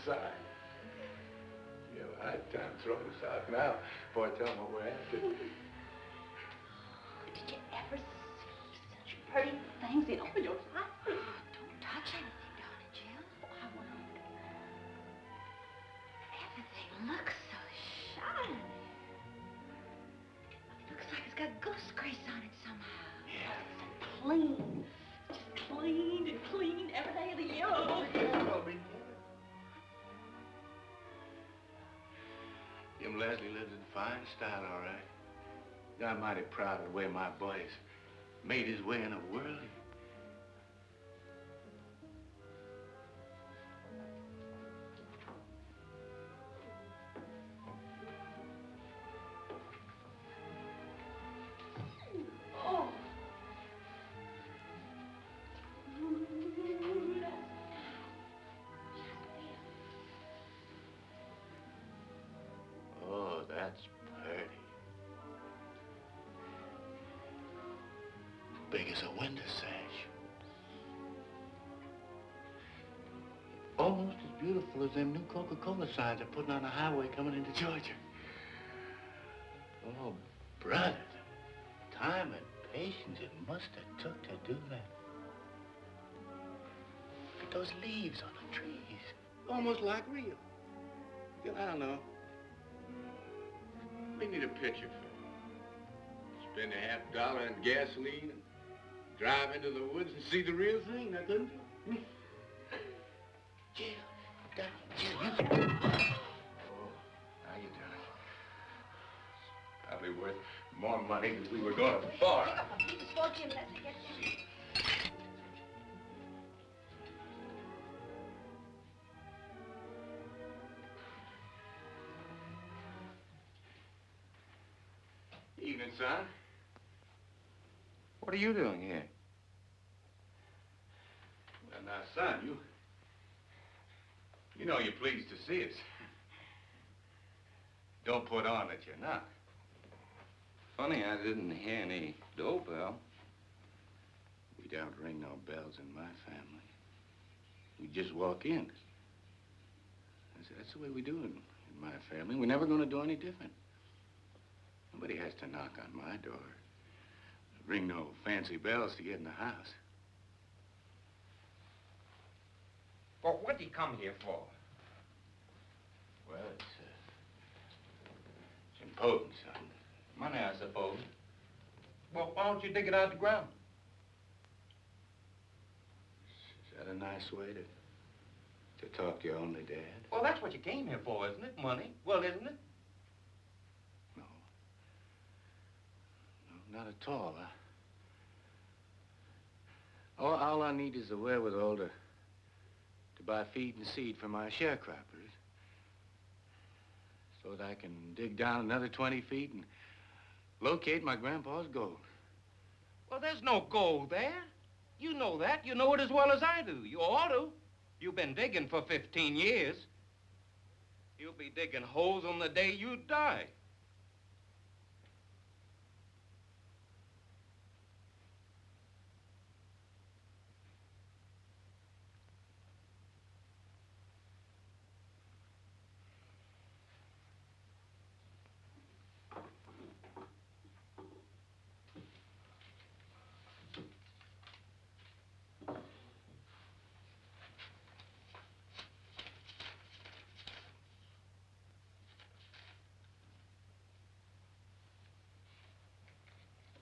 outside. You have a hard time throwing us out now before I tell them what we're after. Did you ever see such pretty things in all your life? Don't touch anything, darling Jim. I won't. Everything looks so shiny. Looks like it's got goose grease on it somehow. Yeah. Clean. Just cleaned and cleaned every day of the year. Oh, Jim Leslie lives in fine style, all right. I'm mighty proud of the way my boy has made his way in the world. Oh. Oh, that's pretty. Big as a window sash. Almost as beautiful as them new Coca-Cola signs they're putting on the highway coming into Georgia. Oh, brother, the time and patience it must have took to do that. Look at those leaves on the trees. Almost like real. I don't know. We need a picture for it. Spend $50 on gasoline and drive into the woods and see the real thing, now couldn't you? Jill, Jill, you... Oh, now you're done. Probably worth more money than we were going to borrow. Pick up a piece for Jim. Let's get you. Evening, son. What are you doing here? Well, now, son, you know you're pleased to see us. Don't put on that you're not. Funny, I didn't hear any doorbell. We don't ring no bells in my family. We just walk in. That's the way we do it in my family. We're never going to do any different. Nobody has to knock on my door. Ring no fancy bells to get in the house. Well, what did he come here for? Well, it's important, son. Money, I suppose. Well, why don't you dig it out of the ground? Is that a nice way to talk to your only dad? Well, that's what you came here for, isn't it? Money. Well, isn't it? No, not at all. All I need is the wherewithal to buy feed and seed for my sharecroppers so that I can dig down another 20 feet and locate my grandpa's gold. Well, there's no gold there. You know that. You know it as well as I do. You ought to. You've been digging for 15 years. You'll be digging holes on the day you die.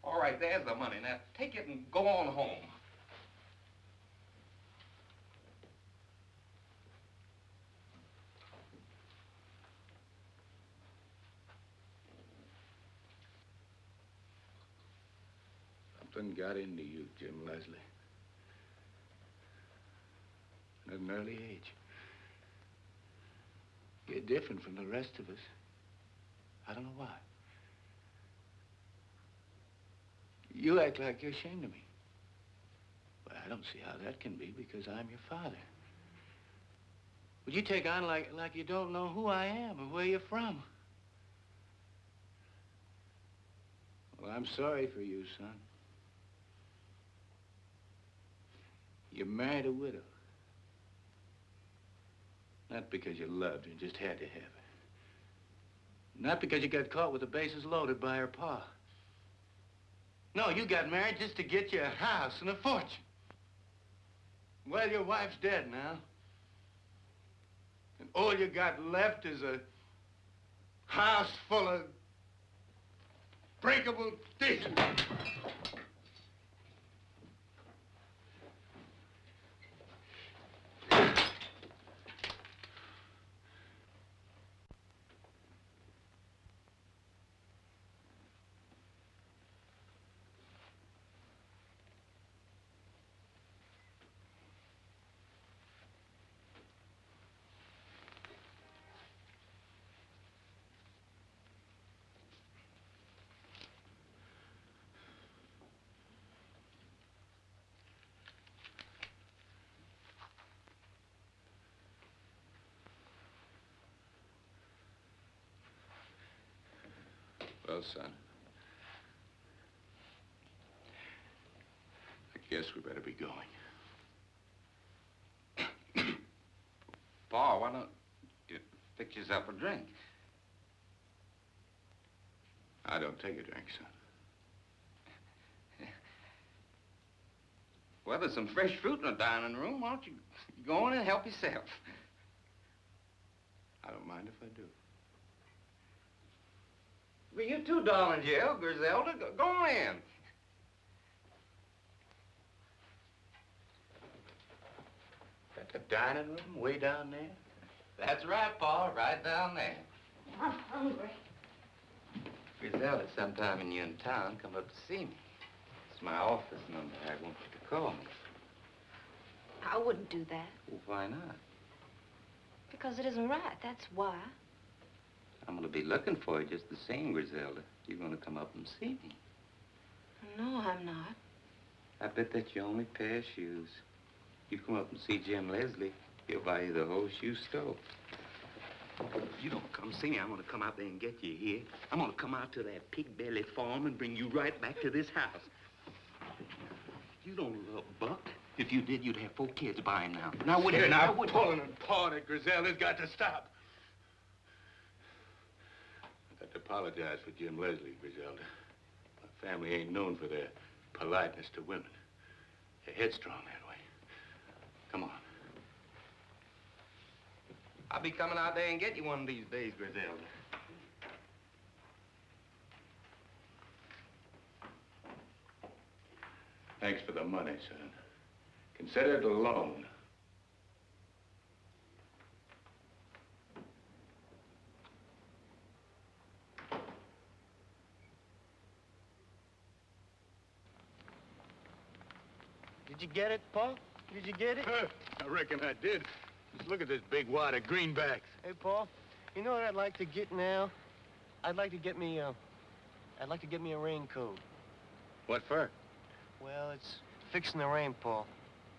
All right, there's the money. Now, take it and go on home. Something got into you, Jim Leslie. At an early age. You're different from the rest of us. I don't know why. You act like you're ashamed of me. But I don't see how that can be because I'm your father. Would you take on like you don't know who I am or where you're from? Well, I'm sorry for you, son. You married a widow. Not because you loved her and just had to have her. Not because you got caught with the bases loaded by her pa. No, you got married just to get you a house and a fortune. Well, your wife's dead now. And all you got left is a house full of breakable dishes. Well, son, I guess we better be going. Pa, why don't you fix yourself a drink? I don't take a drink, son. Well, there's some fresh fruit in the dining room. Why don't you go in and help yourself? I don't mind if I do. Well, you too, darling Jill, Griselda. Go on in. That the dining room way down there? That's right, Pa, right down there. I'm hungry. Griselda, sometime when you're in town, come up to see me. It's my office number. I want you to call me. I wouldn't do that. Well, why not? Because it isn't right, that's why. I'm gonna be looking for you just the same, Griselda. You're gonna come up and see me. No, I'm not. I bet that's your only pair of shoes. You come up and see Jim Leslie, he'll buy you the whole shoe store. If you don't come see me, I'm gonna come out there and get you here. I'm gonna come out to that pig belly farm and bring you right back to this house. You don't love Buck. If you did, you'd have 4 kids by him now. Now, would You're not pulling and pawing it, Griselda's got to stop. I got to apologize for Jim Leslie, Griselda. My family ain't known for their politeness to women. They're headstrong that way. Come on. I'll be coming out there and get you one of these days, Griselda. Thanks for the money, son. Consider it a loan. Did you get it, Pa? Did you get it? I reckon I did. Just look at this big wad of greenbacks. Hey, Pa, you know what I'd like to get now? I'd like to get me a raincoat. What for? Well, it's fixing the rain, Pa.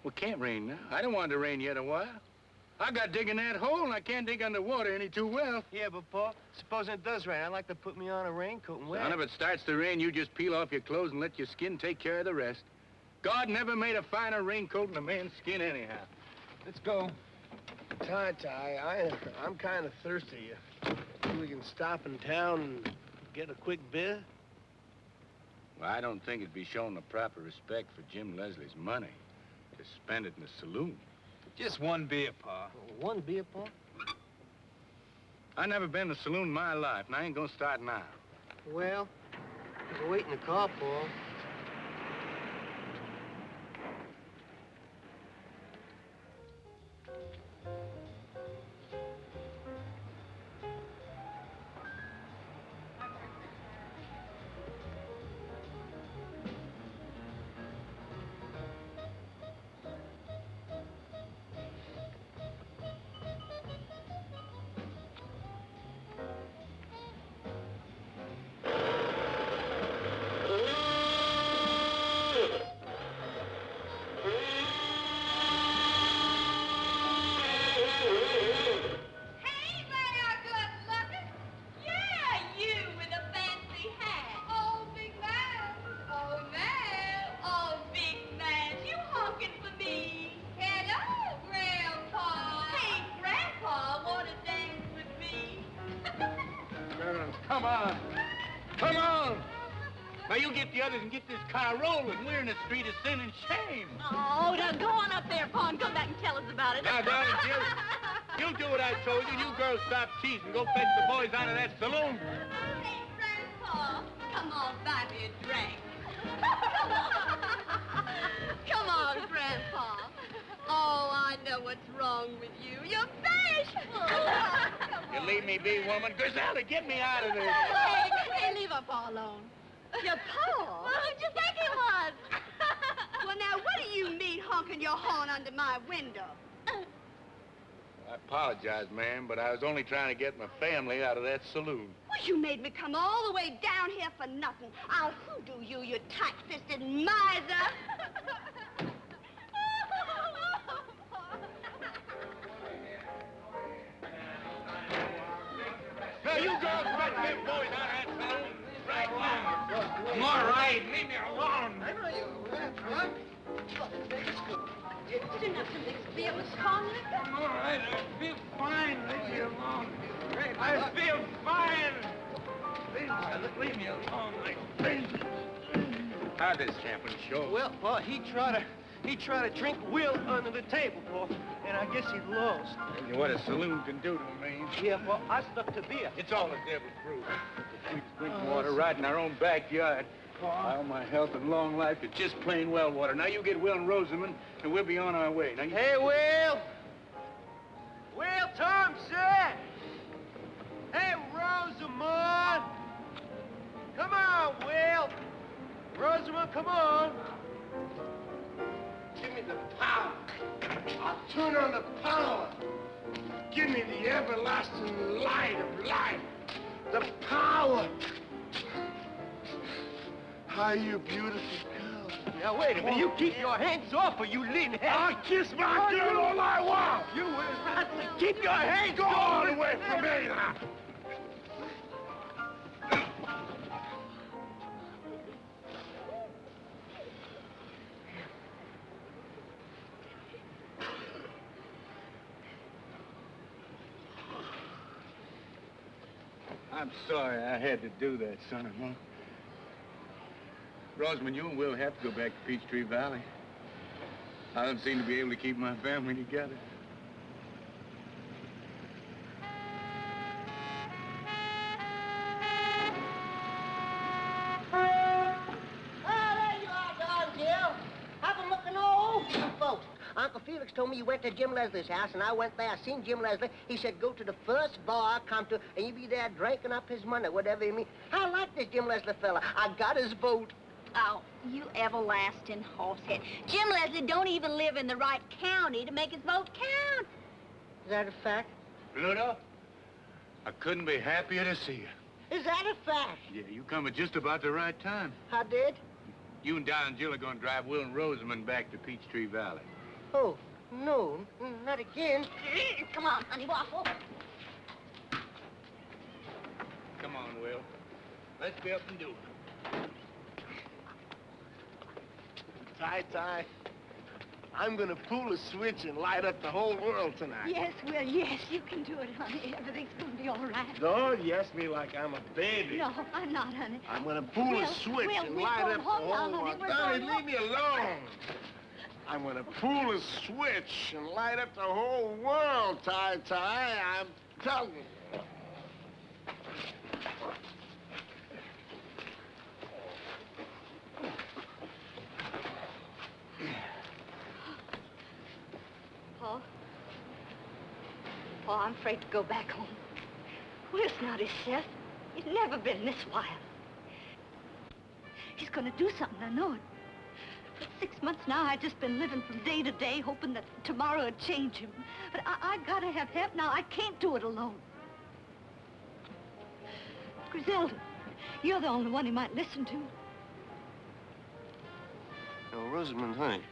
Well, it can't rain now. I don't want it to rain yet a while. I got digging that hole, and I can't dig underwater any too well. Yeah, but, Pa, supposing it does rain, I'd like to put me on a raincoat and wear Son, if it starts to rain, you just peel off your clothes and let your skin take care of the rest. God never made a finer raincoat than a man's skin anyhow. Let's go. I'm kind of thirsty. Think we can stop in town and get a quick beer? Well, I don't think it'd be showing the proper respect for Jim Leslie's money to spend it in the saloon. Just one beer, Pa. One beer, Pa? I never been in a saloon in my life, and I ain't gonna start now. Well, we'll wait in the car, Pa. Come on. Come on. Now, you get the others and get this car rolling. We're in the street of sin and shame. Oh, now go on up there, Pa, and come back and tell us about it. Now, darling, you do what I told you. You girls stop teasing. Go fetch the boys out of that saloon. Hey, Grandpa, come on, buy me a drink. Come on, Grandpa. Oh, I know what's wrong with you. You're bashful. You leave me be, woman. Griselda, get me out of there. Hey, leave our Pa alone. Your Pa? Who'd you think he was? Well, now, what do you mean honking your horn under my window? I apologize, ma'am, but I was only trying to get my family out of that saloon. Well, you made me come all the way down here for nothing. I'll hoodoo you, you tight-fisted miser. Now, you girls let them boys out of that saloon right now. I'm all right. Leave me alone. I know you. That's right. Didn't have to mix beer with strong liquor. I'm all right. I feel fine. Leave me alone. I feel fine. Leave me alone. How'd this champion show? Well, Pa, he tried to drink Will under the table, Pa, and I guess he lost. And what a saloon can do to a man. Yeah, Pa, I stuck to beer. It's all the devil's brew. We drink water right in our own backyard. All my health and long life, it's just plain well water. Now you get Will and Rosamond, and we'll be on our way. Now you... Hey, Will! Will Thompson! Hey, Rosamond! Come on, Will! Rosamond, come on! Give me the power. I'll turn on the power. Give me the everlasting light of life. The power. How you beautiful girl. Now, wait a minute. You keep your hands off or you lean head. I'll kiss my girl all I want. You was right to keep your hands Go all the way from me now. I'm sorry I had to do that, son-in-law. Rosamond, you and Will have to go back to Peachtree Valley. I don't seem to be able to keep my family together. There you are, Don Jill. Have a look at all you folks. Uncle Felix told me you went to Jim Leslie's house, and I went there. I seen Jim Leslie. He said, go to the first bar I come to, and you be there drinking up his money, whatever you mean. I like this Jim Leslie fella. I got his vote. Oh, you everlasting horsehead. Jim Leslie don't even live in the right county to make his vote count. Is that a fact? Pluto, I couldn't be happier to see you. Is that a fact? Yeah, you come at just about the right time. I did? You and Don and Jill are going to drive Will and Rosamond back to Peachtree Valley. Oh, no, not again. Come on, honey, waffle. Come on, Will. Let's be up and do it. Ty, I'm gonna pull a switch and light up the whole world tonight. Yes, Will, yes, you can do it, honey. Everything's gonna be all right. Don't yes me like I'm a baby. No, I'm not, honey. I'm gonna pull a switch and light up the whole world. Donnie, leave me alone. I'm gonna pull a switch and light up the whole world, Ty. I'm telling you. Paul, I'm afraid to go back home. Will's not himself. He's never been this wild. He's gonna do something, I know it. For 6 months now, I've just been living from day to day, hoping that tomorrow would change him. But I gotta have help now. I can't do it alone. Griselda, you're the only one he might listen to. Now, Rosamond, honey.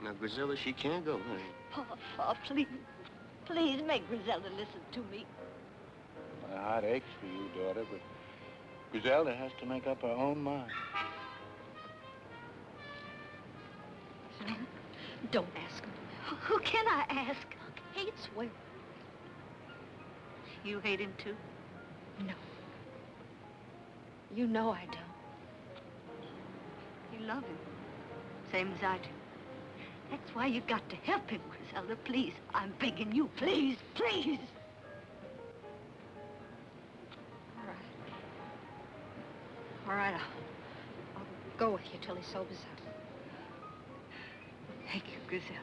Now, Griselda, she can't go, honey. Paul, please. Please make Griselda listen to me. My heart aches for you, daughter, but Griselda has to make up her own mind. Don't ask him. Who can I ask? Hates Will. You hate him, too? No. You know I don't. You love him, same as I do. That's why you got to help him, Griselda. Please, I'm begging you. Please, please. All right, I'll go with you till he sobers up. Thank you, Griselda.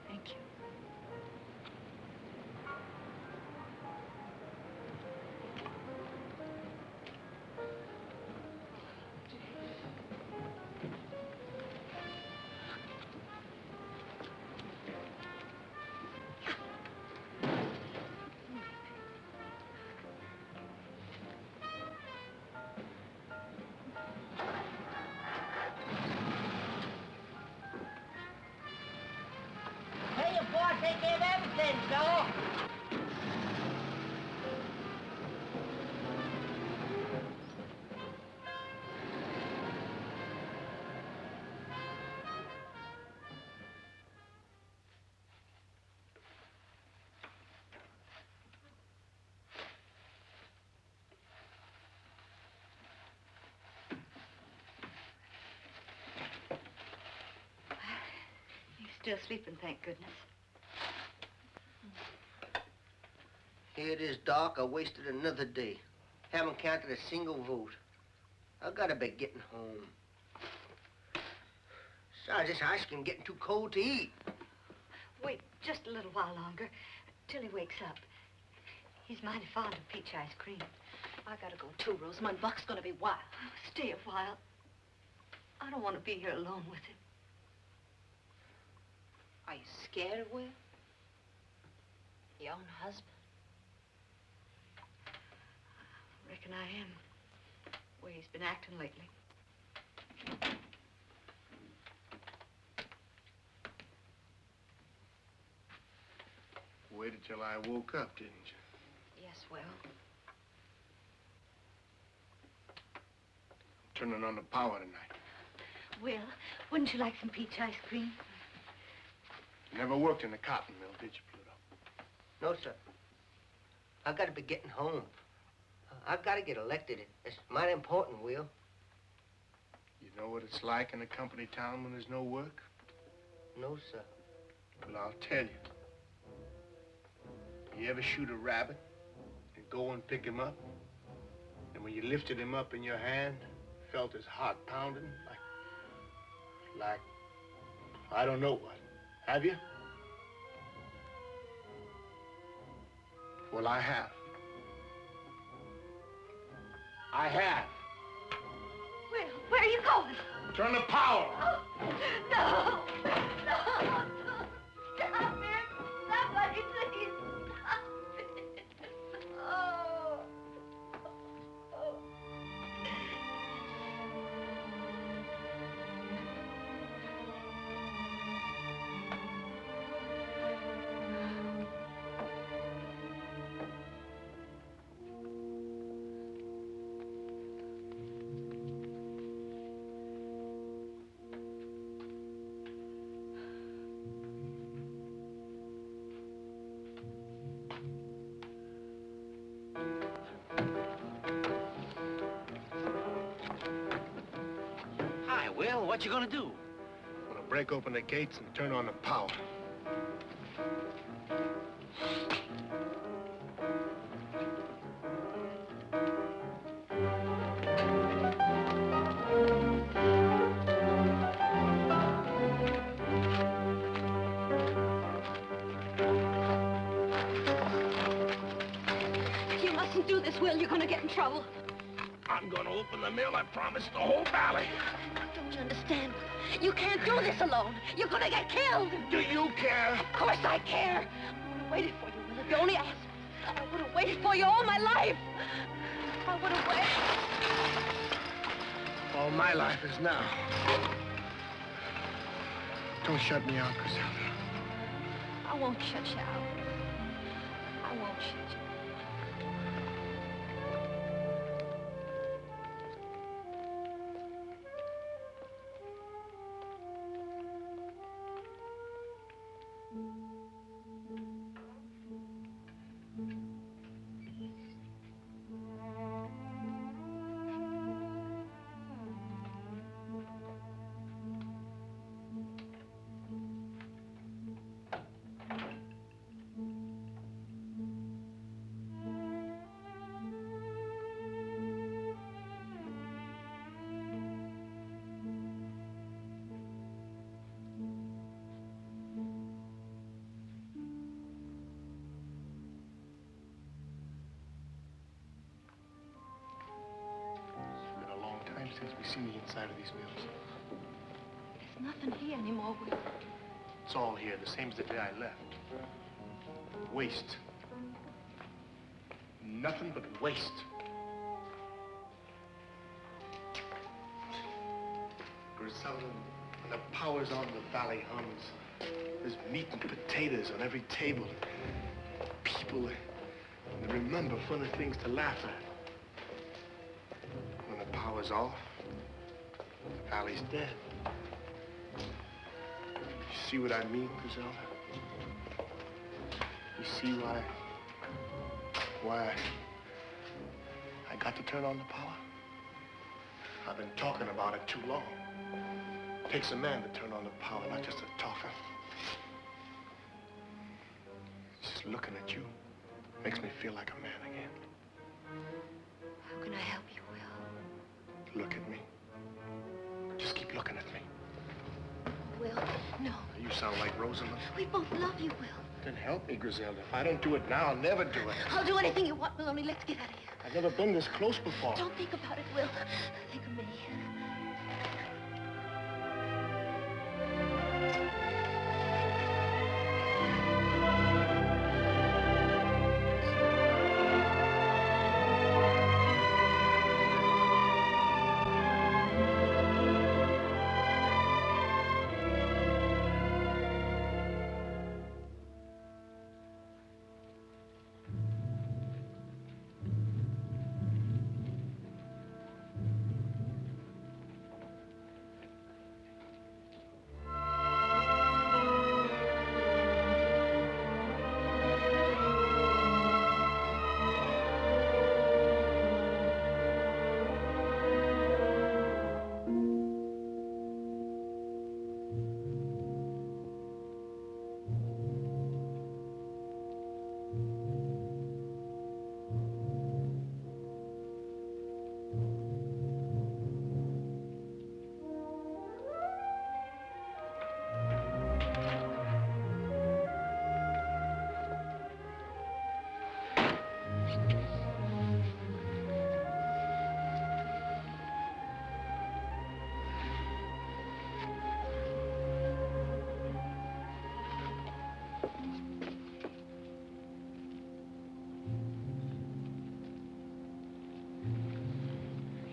Thank you. Take care of everything, so. He's still sleeping, thank goodness. Here it is, Doc. I wasted another day. Haven't counted a single vote. I gotta be getting home. Besides, this ice cream getting too cold to eat. Wait just a little while longer, till he wakes up. He's mighty fond of peach ice cream. I gotta go too, Rosamund. Buck's gonna be wild. Stay a while. I don't want to be here alone with him. Are you scared of Will? Your own husband? Reckon I am. The way he's been acting lately. Waited till I woke up, didn't you? Yes, Will. Turning on the power tonight. Will, wouldn't you like some peach ice cream? You never worked in a cotton mill, did you, Pluto? No, sir. I gotta be getting home. I gotta get elected. It's mighty important, Will. You know what it's like in a company town when there's no work? No, sir. Well, I'll tell you. You ever shoot a rabbit and go and pick him up? And when you lifted him up in your hand, felt his heart pounding like, I don't know what. Have you? Well, I have. I have. Will, where are you going? Turn the power on. Oh, no. No. Stop it. Somebody, please. Stop it. Oh. Oh. Hi, Will. What you gonna do? I'm gonna break open the gates and turn on the power. You mustn't do this, Will. You're gonna get in trouble. I'm gonna open the mill, I promise, the whole valley. Don't you understand? You can't do this alone. You're gonna get killed. Do you care? Of course I care. I would have waited for you, Will, if you only asked. I would have waited for you all my life. I would have waited. All my life is now. Don't shut me out, Griselda. I won't shut you out. I won't shut you out. changed since we seen the inside of these mills? There's nothing here anymore, Will. It's all here, the same as the day I left. Waste. Nothing but waste. Griselda, when the power's on, the valley hums. There's meat and potatoes on every table. People, they remember funny things to laugh at. When the power's off, the valley's dead. You see what I mean, Griselda? You see why I got to turn on the power? I've been talking about it too long. It takes a man to turn on the power, not just a talker. Just looking at you makes me feel like a man again. How can I help you, Will? Look at me. Just keep looking at me. Will, no. You sound like Rosamond. We both love you, Will. Then help me, Griselda. If I don't do it now, I'll never do it. I'll do anything you want, Will, only let's get out of here. I've never been this close before. Don't think about it, Will. Think of me.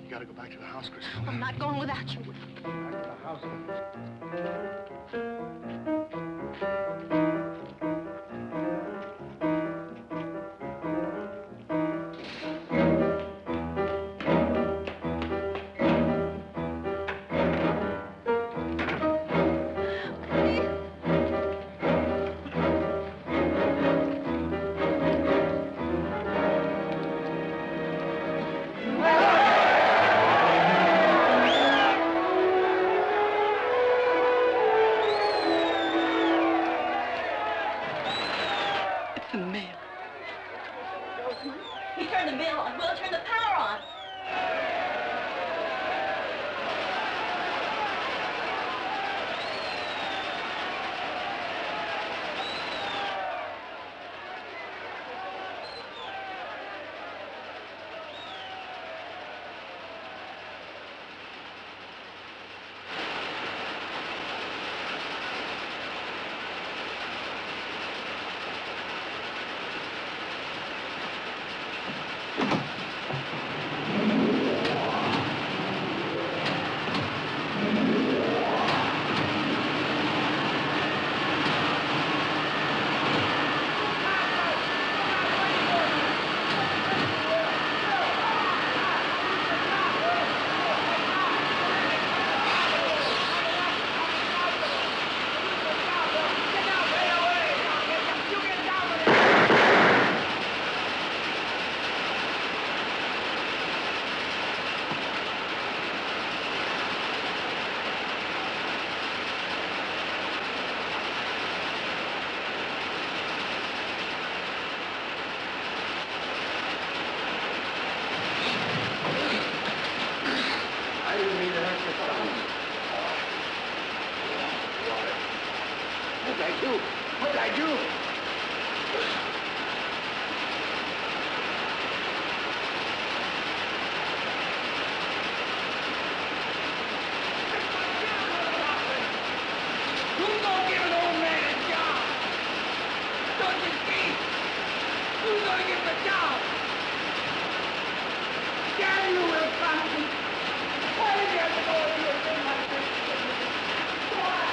You gotta go back to the house, Griselda. I'm not going without you. Back to the house. gonna get the job. Damn you, Will Cotton. Why did you have to go and do a thing like this? Why?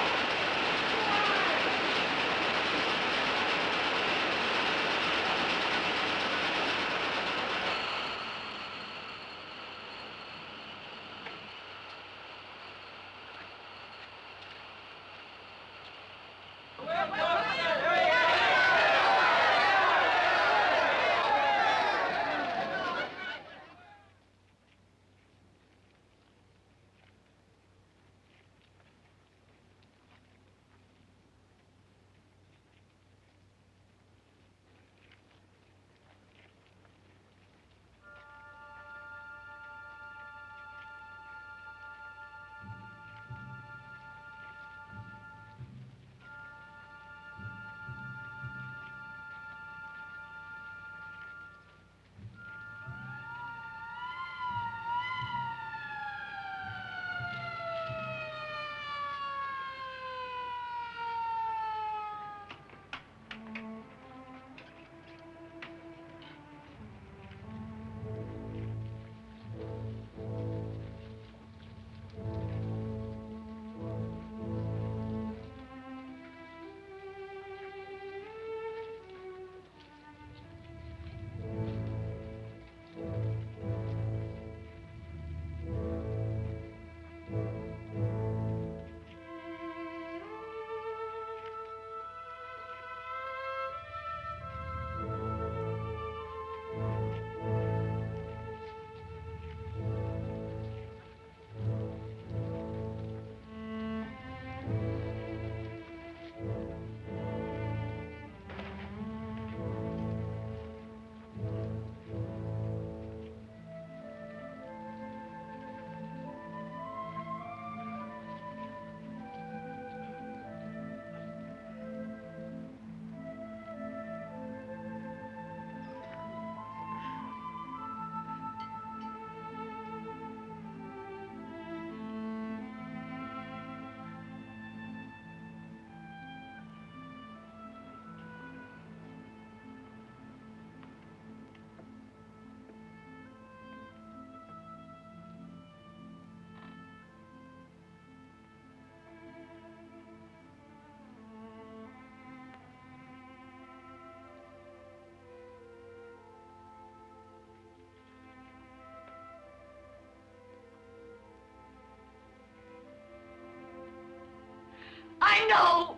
I know!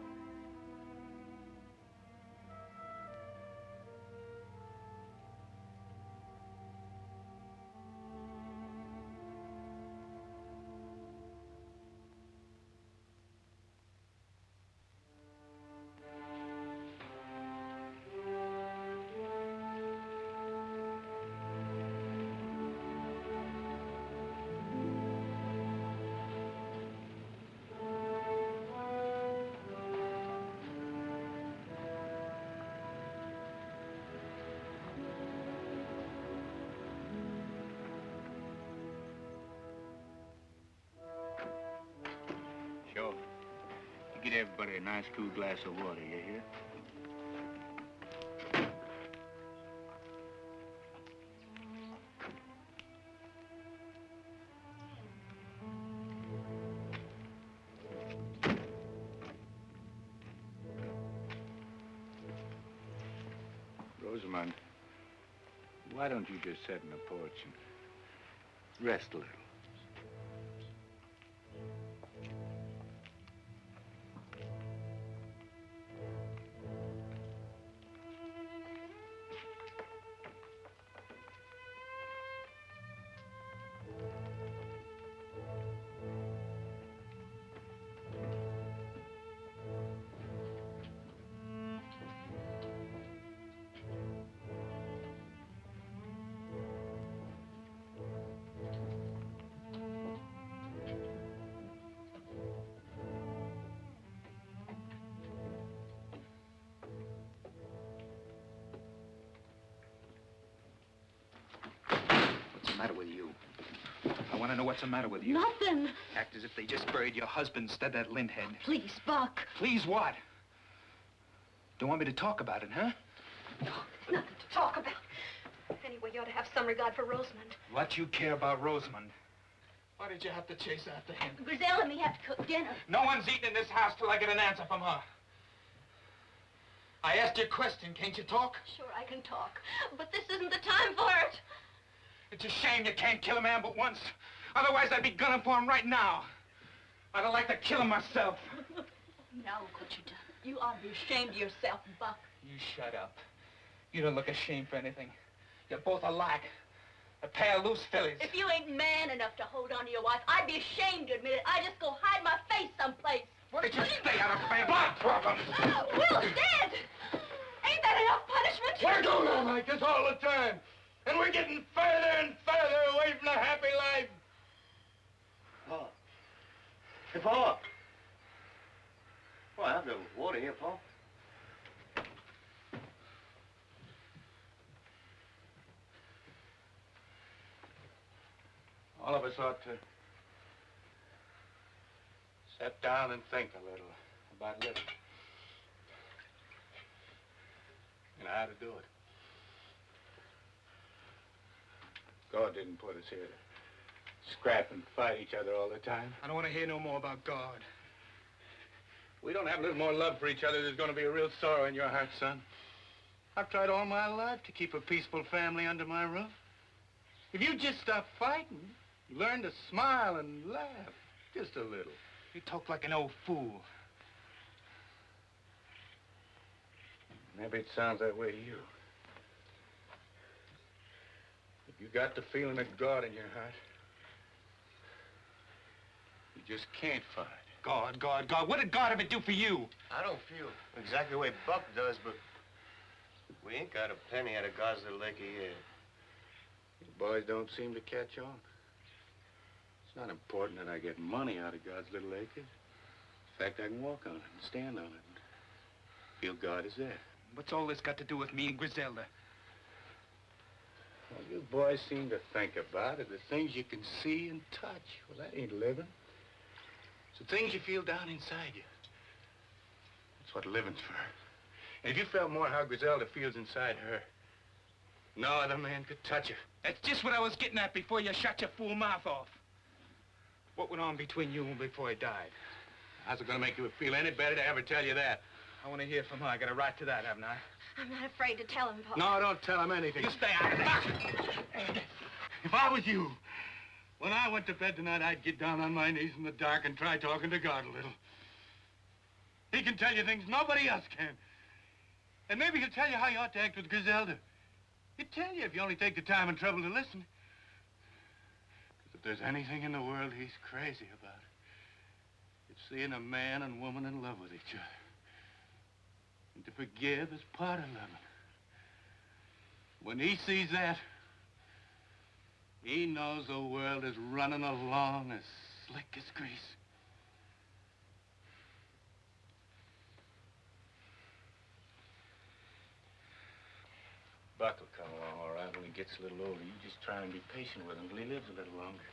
Sure. You get everybody a nice cool glass of water, you hear? Rosamond, why don't you just sit in the porch and rest a little? What's the matter with you? I want to know what's the matter with you. Nothing. Act as if they just buried your husband instead of that lint-head. Please, Buck. Please what? Don't want me to talk about it, huh? Nothing to talk about. Anyway, you ought to have some regard for Rosamond. What you care about Rosamond? Why did you have to chase after him? Griselda and me have to cook dinner. No one's eating in this house till I get an answer from her. I asked you a question. Can't you talk? Sure, I can talk, but this isn't the time for it. It's a shame you can't kill a man but once. Otherwise, I'd be gunning for him right now. I'd have liked to kill him myself. Now look what you've done. You ought to be ashamed of yourself, Buck. You shut up. You don't look ashamed for anything. You're both alike. A pair of loose fillies. If you ain't man enough to hold on to your wife, I'd be ashamed to admit it. I'd just go hide my face someplace. Why don't you stay out of family problems? Will's dead. Ain't that enough punishment? We're going on like this all the time. And we're getting further and further away from a happy life. Paul. Hey, Paul. Well, I have no water here, Paul. All of us ought to sit down and think a little about living. And how to do it. God didn't put us here to scrap and fight each other all the time. I don't want to hear no more about God. We don't have a little more love for each other, there's going to be a real sorrow in your heart, son. I've tried all my life to keep a peaceful family under my roof. If you just stop fighting, learn to smile and laugh, just a little. You talk like an old fool. Maybe it sounds that way to you. But you got the feeling of God in your heart. You just can't fight. God, God, God. What did God ever do for you? I don't feel exactly the way Buck does, but we ain't got a penny out of God's little acre yet. You boys don't seem to catch on. It's not important that I get money out of God's little acres. In fact, I can walk on it and stand on it and feel God is there. What's all this got to do with me and Griselda? Well, you boys seem to think about it, the things you can see and touch. Well, that ain't living. It's the things you feel down inside you. That's what living's for. And if you felt more how Griselda feels inside her, no other man could touch her. That's just what I was getting at before you shut your fool mouth off. What went on between you and before he died? How's it gonna make you feel any better to ever tell you that? I want to hear from her. I got a right to that, haven't I? I'm not afraid to tell him, Paul. No, don't tell him anything. You stay out of it. If I was you, when I went to bed tonight, I'd get down on my knees in the dark and try talking to God a little. He can tell you things nobody else can. And maybe he'll tell you how you ought to act with Griselda. He'd tell you if you only take the time and trouble to listen. Because if there's anything in the world he's crazy about, it's seeing a man and woman in love with each other. And to forgive is part of loving. When he sees that, he knows the world is running along as slick as grease. Buck will come along all right when he gets a little older. You just try and be patient with him till he lives a little longer.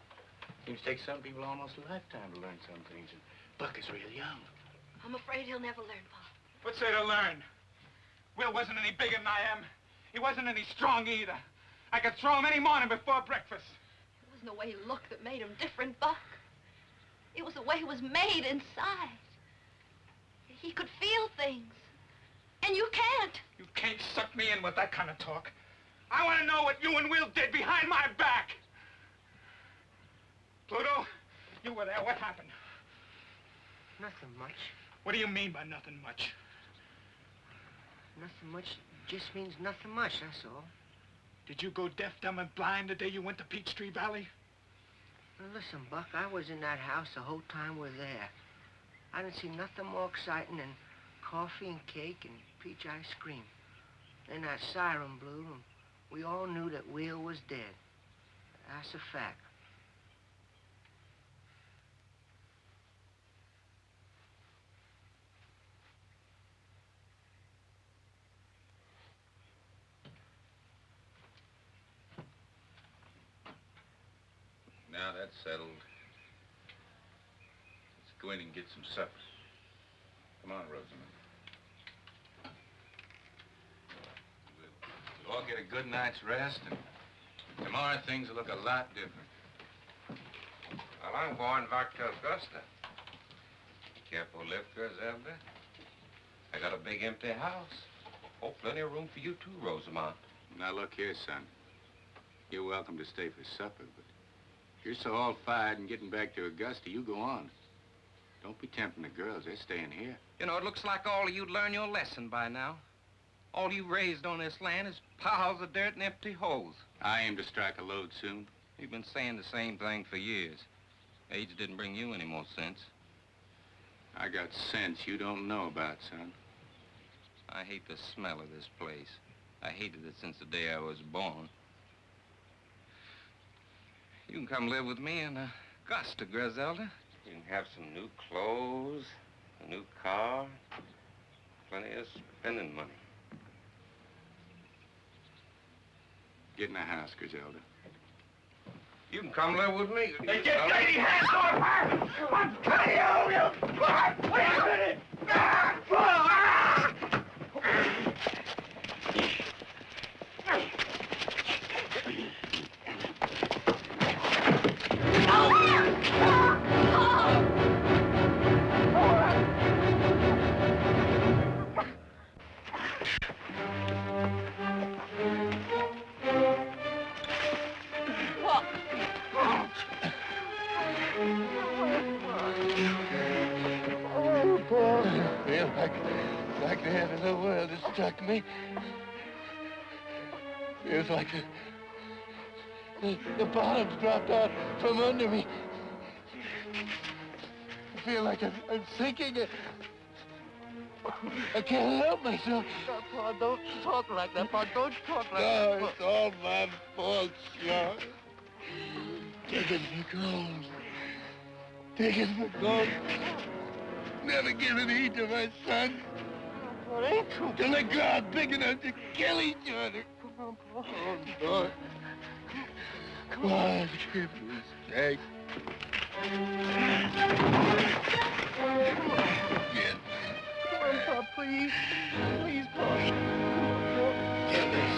Seems to take some people almost a lifetime to learn some things, and Buck is real young. I'm afraid he'll never learn, Paul. What's there to learn? Will wasn't any bigger than I am. He wasn't any strong either. I could throw him any morning before breakfast. It wasn't the way he looked that made him different, Buck. It was the way he was made inside. He could feel things. And you can't. You can't suck me in with that kind of talk. I want to know what you and Will did behind my back. Pluto, you were there. What happened? Nothing much. What do you mean by nothing much? Nothing much just means nothing much, that's all. Did you go deaf, dumb, and blind the day you went to Peachtree Valley? Now listen, Buck, I was in that house the whole time we're there. I didn't see nothing more exciting than coffee and cake and peach ice cream. Then that siren blew, and we all knew that Will was dead. That's a fact. Now that's settled. Let's go in and get some supper. Come on, Rosamond. Go get a good night's rest, and tomorrow things will look a lot different. Well, I'm going back to Augusta. Careful lift, Griselda. I got a big empty house. Oh, plenty of room for you too, Rosamond. Now, look here, son. You're welcome to stay for supper, but if you're so all fired and getting back to Augusta, you go on. Don't be tempting the girls. They're staying here. You know, it looks like all of you'd learn your lesson by now. All you raised on this land is piles of dirt and empty holes. I aim to strike a lode soon. You've been saying the same thing for years. Age didn't bring you any more sense. I got sense you don't know about, son. I hate the smell of this place. I hated it since the day I was born. You can come live with me in Augusta, Griselda. You can have some new clothes, a new car, plenty of spending money. Get in the house, Griselda. You can come live with me. Hey, get lady hands off her! I'm cutting you! Wait a minute! Like the end of the world has struck me. Feels like the bottom's dropped out from under me. I feel like I'm sinking. I can't help myself. Pa, don't talk like that, Pa. Don't talk like that. No, it's all my fault, Sean. Taking for gold. Taking for gold. Never giving heed to my son. It ain't true. Till they grow out big enough to kill each other. Come on, Pa. Oh, Lord. Come on, give me strength. Get Come on, Pa, please. Please, Pa. Get this.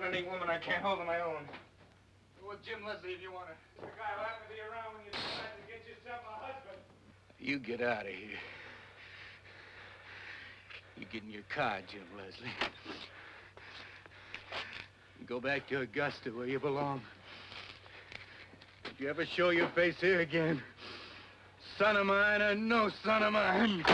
Any woman I can't hold on my own. Go with Jim Leslie if you want to. The guy will have to be around when you decide to get yourself a husband. You get out of here. You get in your car, Jim Leslie. You go back to Augusta where you belong. If you ever show your face here again, son of mine or no son of mine.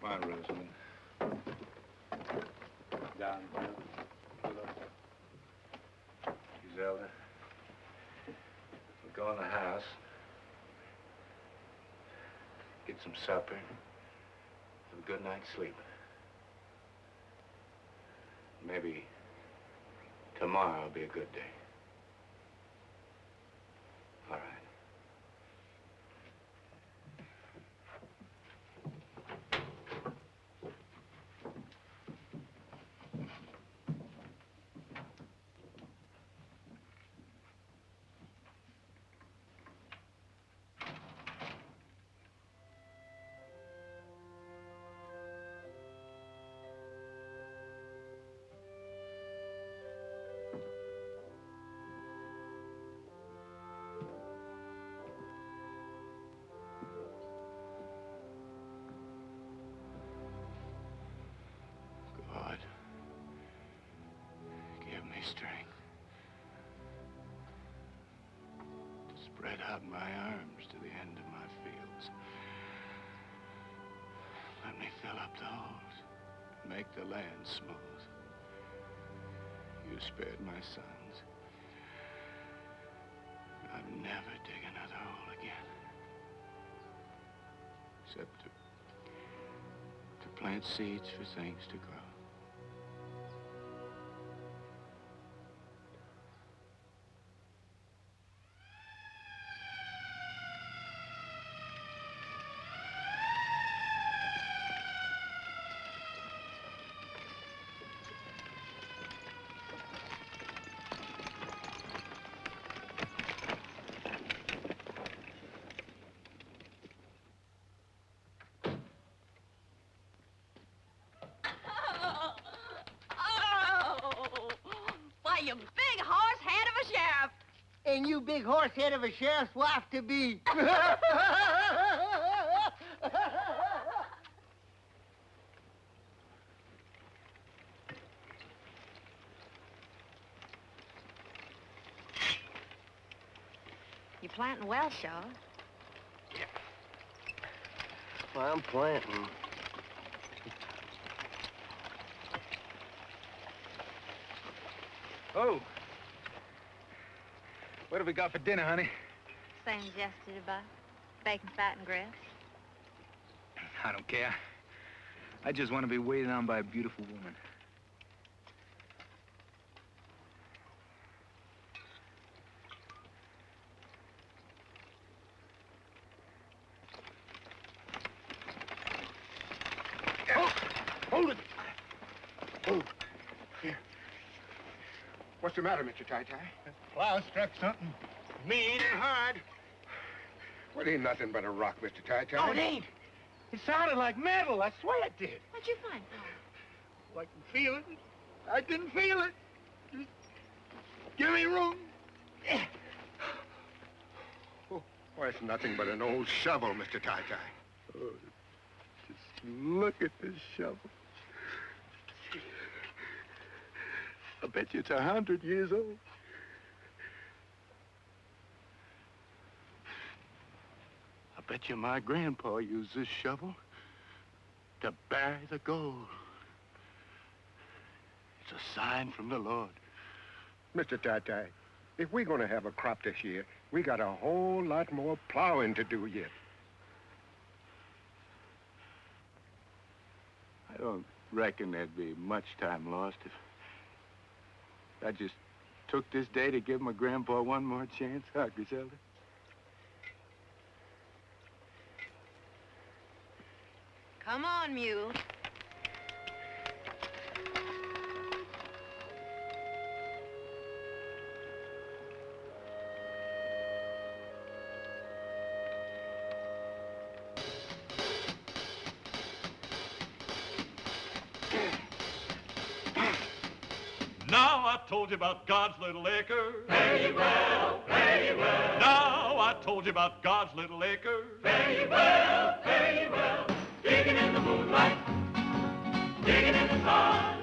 Come on, Rosamond. Down, Bill. Griselda, we'll go in the house, get some supper, have a good night's sleep. Maybe tomorrow will be a good day. All right. God, give me strength to spread out my arms to the end of my fields. Let me fill up the holes, make the land smooth. You spared my sons. I'll never dig another hole again. Except to plant seeds for things to grow. You big horse head of a sheriff. And you big horse head of a sheriff's wife to be. You planting well, Shaw. Well, I'm planting. Oh. What have we got for dinner, honey? Same as yesterday, Bud. Bacon, fat, and grits. I don't care. I just want to be waited on by a beautiful woman. Hold it! Oh, here. What's the matter, Mr. Ty-Ty? Plow struck something mean and hard. Well, it ain't nothing but a rock, Mr. Ty-Ty. No, it ain't. It sounded like metal. I swear it did. What'd you find, Paul? Well, I can feel it. I didn't feel it. Just give me room. Oh, why, it's nothing but an old shovel, Mr. Ty-Ty. Oh, just look at this shovel. I bet you it's 100 years old. I bet you my grandpa used this shovel to bury the gold. It's a sign from the Lord. Mr. Ty-Ty, if we're going to have a crop this year, we got a whole lot more plowing to do yet. I don't reckon there'd be much time lost if I just took this day to give my grandpa one more chance, huh, Griselda? Come on, mule. Now I told you about God's little acre. Very well, very well. Now I told you about God's little acre. Very well, very well. Digging in the moonlight, digging in the sun.